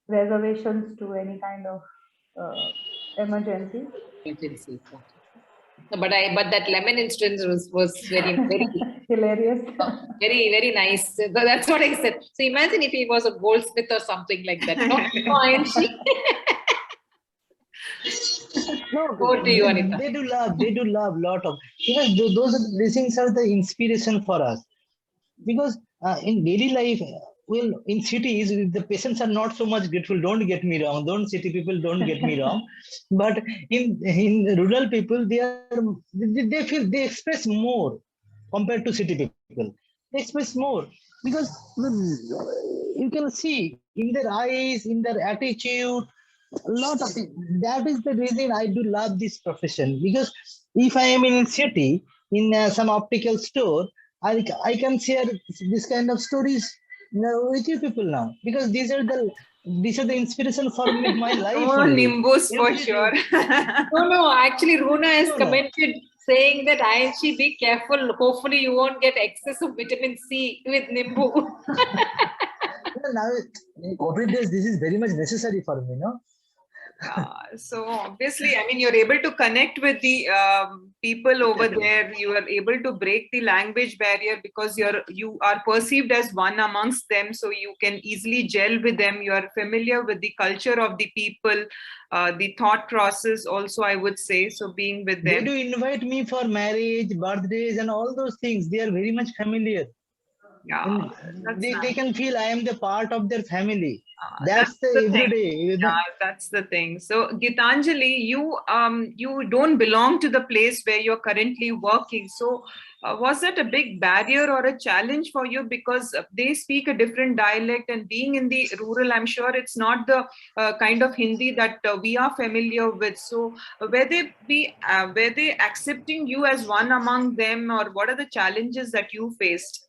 reservations to any kind of emergency. Emergency. No, but that lemon instance was very Hilarious. very very nice. That's what I said. So imagine if he was a goldsmith or something like that. No, and she. No, Over to you, Anita. they do love lot of, these things are the inspiration for us, because in daily life, well, in cities the patients are not so much grateful, don't get me wrong, don't city people, don't get me wrong, but in rural people, they feel, they express more compared to city people, they express more, because you can see in their eyes, in their attitude, a lot of things. That is the reason I do love this profession, because if I am in a city, in some optical store, I can share this kind of stories with you people now, because these are the inspiration for me, my life Oh, only. Nimbus for Every sure. day. No, actually, Runa has No, no. commented saying that Ayanshi, be careful. Hopefully, you won't get excess of vitamin C with Nimbu. Now, in COVID days, this is very much necessary for me, no? So obviously, I mean, you're able to connect with the people over there. You are able to break the language barrier because you are perceived as one amongst them. So you can easily gel with them. You are familiar with the culture of the people, the thought process. Also, I would say, so being with They them. do invite me for marriage, birthdays, and all those things. They are very much familiar. Yeah, that's They nice. can feel I am the part of their family. That's That's the the thing. everyday. Yeah, that's the thing. So Gitanjali, you don't belong to the place where you're currently working. So was that a big barrier or a challenge for you, because they speak a different dialect, and being in the rural, I'm sure it's not the kind of Hindi that we are familiar with. So were they accepting you as one among them, or what are the challenges that you faced?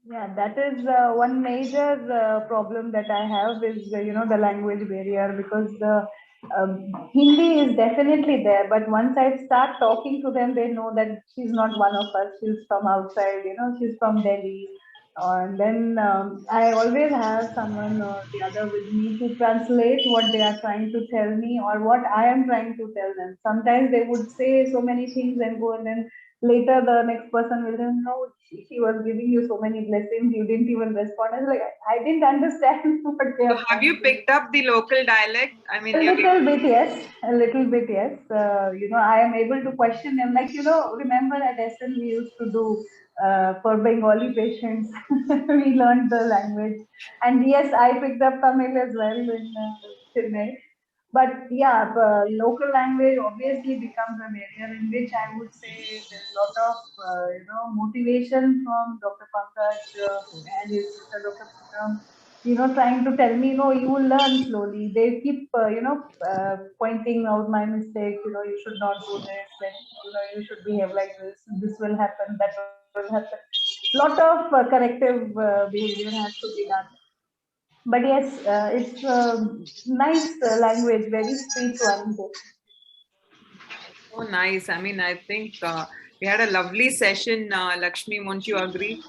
Yeah, that is one major problem that I have is, the language barrier, because the Hindi is definitely there, but once I start talking to them, they know that she's not one of us. She's from outside, she's from Delhi. And then I always have someone or the other with me to translate what they are trying to tell me or what I am trying to tell them. Sometimes they would say so many things and go, and then later the next person will say, no, she was giving you so many blessings, you didn't even respond. I was like, I didn't understand what they So are have trying you to do. picked up the local dialect? I A mean, little bit, yes. A little bit, yes. I am able to question them. Like, remember at SN we used to do for Bengali patients, we learned the language. And yes, I picked up Tamil as well in Chennai. But yeah, the local language obviously becomes a barrier, in which I would say there's a lot of, motivation from Dr. Pankaj and his sister, Dr. Poonam, trying to tell me, no, you will learn slowly. They keep, pointing out my mistakes. You should not do this, and you should behave like this. This will happen. That will happen. Lot of corrective behavior has to be done. But yes, it's a nice language, very sweet one. oh, nice. I mean, I think we had a lovely session, Lakshmi. Won't you agree?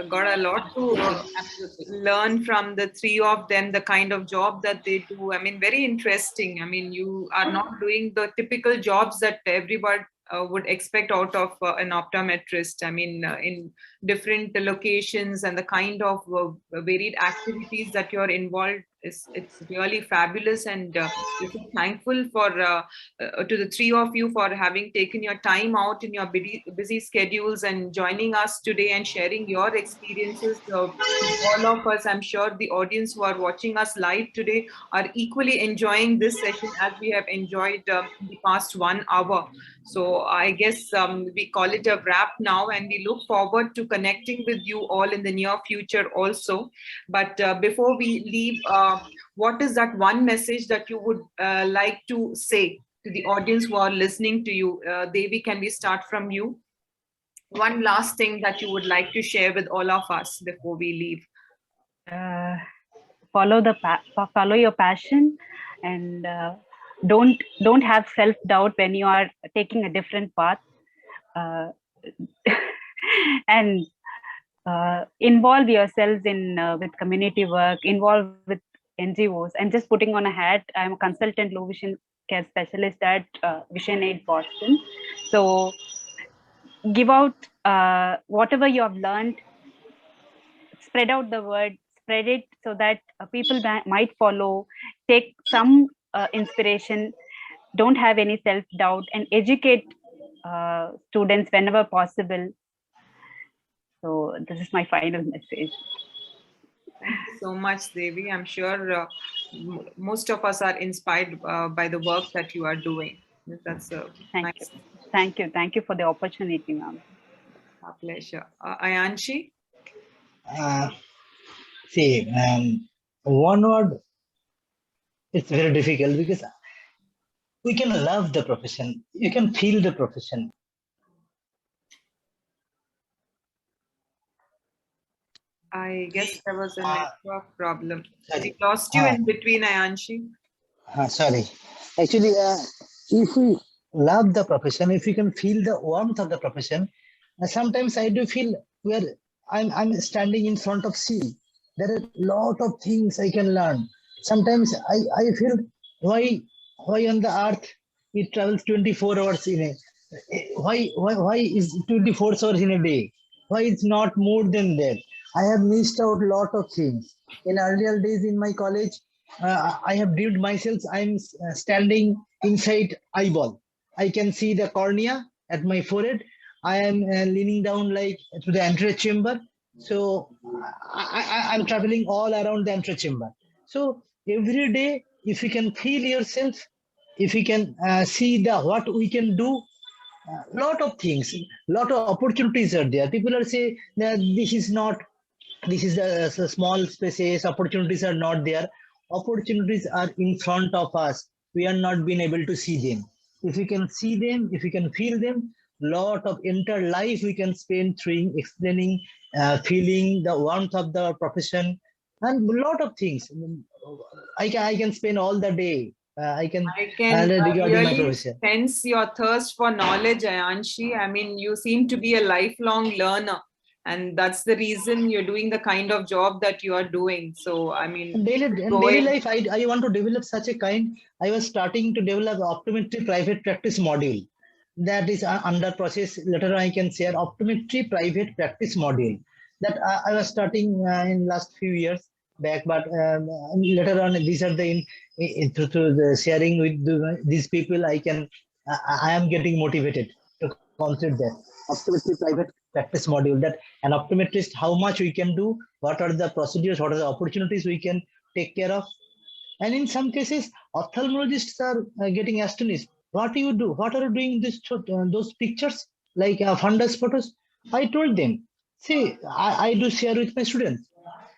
Got a lot to Absolutely. learn from the three of them, the kind of job that they do. I mean, very interesting. I mean, you are not doing the typical jobs that everybody would expect out of an optometrist. I mean, in different locations, and the kind of varied activities that you're involved it's really fabulous, and we're so thankful for to the three of you for having taken your time out in your busy schedules and joining us today and sharing your experiences with all of us. I'm sure the audience who are watching us live today are equally enjoying this session as we have enjoyed the past 1 hour. So I guess we call it a wrap now, and we look forward to connecting with you all in the near future also. But before we leave, what is that one message that you would like to say to the audience who are listening to you? Devi, can we start from you? One last thing that you would like to share with all of us before we leave. Follow your passion, and don't have self-doubt when you are taking a different path, and involve yourselves in with community work, involve with NGOs. And just putting on a hat, I'm a consultant low vision care specialist at Vision Aid Boston. So give out whatever you have learned, spread out the word, spread it so that people might follow, take some inspiration, don't have any self-doubt, and educate students whenever possible. So this is my final message. Thank you so much, Devi. I'm sure most of us are inspired by the work that you are doing. That's Thank nice. you. Thank you. Thank you for the opportunity, ma'am. Our pleasure. Ayanshi? See, one word, it's very difficult because we can love the profession. You can feel the profession. I guess there was a network problem. Sorry. We lost you in between, Ayanshi. Sorry. Actually, if we love the profession, if we can feel the warmth of the profession, sometimes I do feel where I'm standing in front of sea. There are a lot of things I can learn. Sometimes I feel why on the earth it travels 24 hours in a why is 24 hours in a day? Why it's not more than that? I have missed out a lot of things. In earlier days in my college, I have dreamed myself I'm standing inside eyeball. I can see the cornea at my forehead. I am leaning down like to the antechamber. So I'm traveling all around the antechamber. So every day, if you can feel yourself, if you can see the what we can do, lot of things, lot of opportunities are there. People are saying that this is the small spaces, opportunities are not there. Opportunities are in front of us. We are not being able to see them. If we can see them, if we can feel them, lot of entire life we can spend through explaining, feeling the warmth of the profession, and a lot of things. I can spend all the day. I can regarding my really profession. sense your thirst for knowledge, Ayanshi. I mean, you seem to be a lifelong learner, and that's the reason you're doing the kind of job that you are doing. So, I mean, daily life, I want to develop such a kind. I was starting to develop optometry private practice module. That is under process. Later I can share optometry private practice module. That I was starting in last few years back, but later on these are through the sharing with these people. I am getting motivated to complete that optometry private practice module. That an optometrist, how much we can do, what are the procedures, what are the opportunities we can take care of. And in some cases, ophthalmologists are getting astonished. What do you do? What are you doing those pictures like fundus photos? I told them, see, I do share with my students.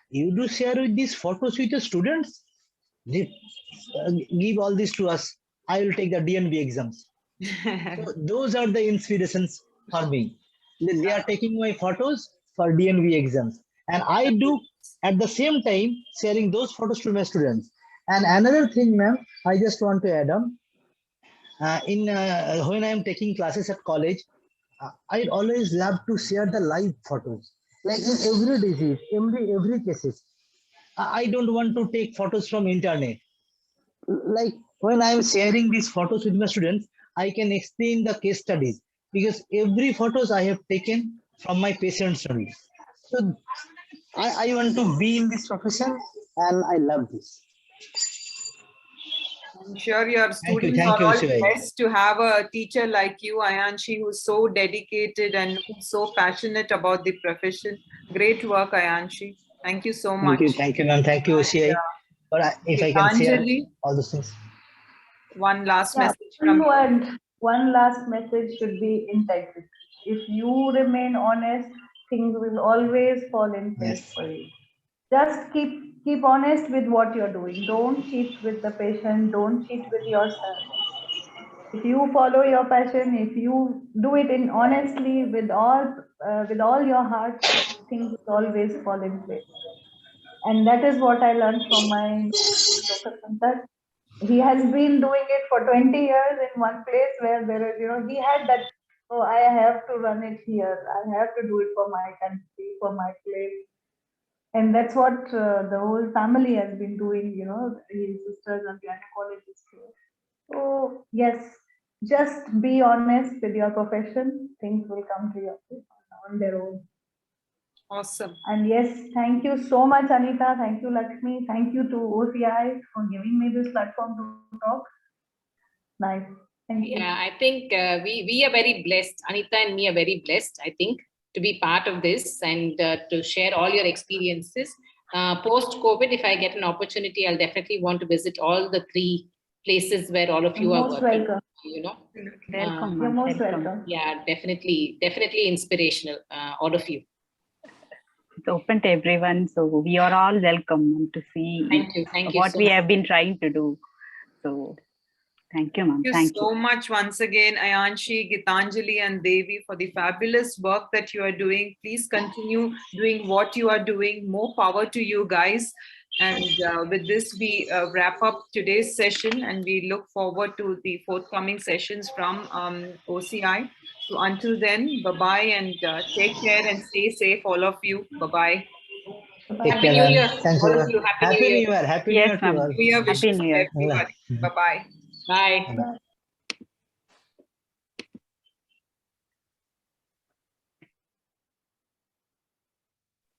You do share with these photos with the students. They, give all this to us. I will take the DNB exams. So those are the inspirations for me. They are taking my photos for DNV exams, and I do at the same time sharing those photos to my students. And another thing, ma'am, I just want to add on. When I am taking classes at college, I always love to share the live photos, like in every disease, every cases. I don't want to take photos from internet. Like when I'm sharing these photos with my students, I can explain the case studies because every photos I have taken from my patients only. So I want to be in this profession and I love this. I'm sure your students thank are you, all Shiva. blessed to have a teacher like you, Ayanshi, who's so dedicated and who's so passionate about the profession. Great work, Ayanshi. Thank you so much. Thank you, ma'am. Thank you, Shiva. But if I can share Gitanjali, all those things. one last Yeah, message from you. one last message should be integrity. If you remain honest, things will always fall in place Yes. for you. Just keep honest with what you're doing. Don't cheat with the patient. Don't cheat with yourself. If you follow your passion, if you do it in honestly with all your heart, things will always fall in place. And that is what I learned from my Dr. Pankaj. He has been doing it for 20 years in one place where there is, he had that, oh, I have to run it here. I have to do it for my country, for my place. And that's what the whole family has been doing, his sisters and gynecologists here. So, yes, just be honest with your profession. Things will come to you on their own. Awesome. And yes, thank you so much, Anita. Thank you, Lakshmi. Thank you to OCI for giving me this platform to talk. Nice. Thank you. Yeah, I think we are very blessed. Anita and me are very blessed, I think, to be part of this and to share all your experiences. Post-COVID, if I get an opportunity, I'll definitely want to visit all the 3 places where all of you are Most working. welcome. Welcome. You're most welcome. welcome. Yeah, definitely inspirational, all of you. It's open to everyone, so we are all welcome to see Thank you what so we much. have been trying to do. So thank you, ma'am. Thank you so much once again, Ayanshi, Gitanjali, and Devi, for the fabulous work that you are doing. Please continue doing what you are doing. More power to you guys. And with this, we wrap up today's session, and we look forward to the forthcoming sessions from OCI. So until then, bye-bye, and take care and stay safe, all of you. Bye-bye. Happy New Year, Thanks, all of you. Happy New Year. Happy New Yes, Year to ma'am. all. New Year Happy wishes New to Year. everybody. Bye-bye. Bye. Bye.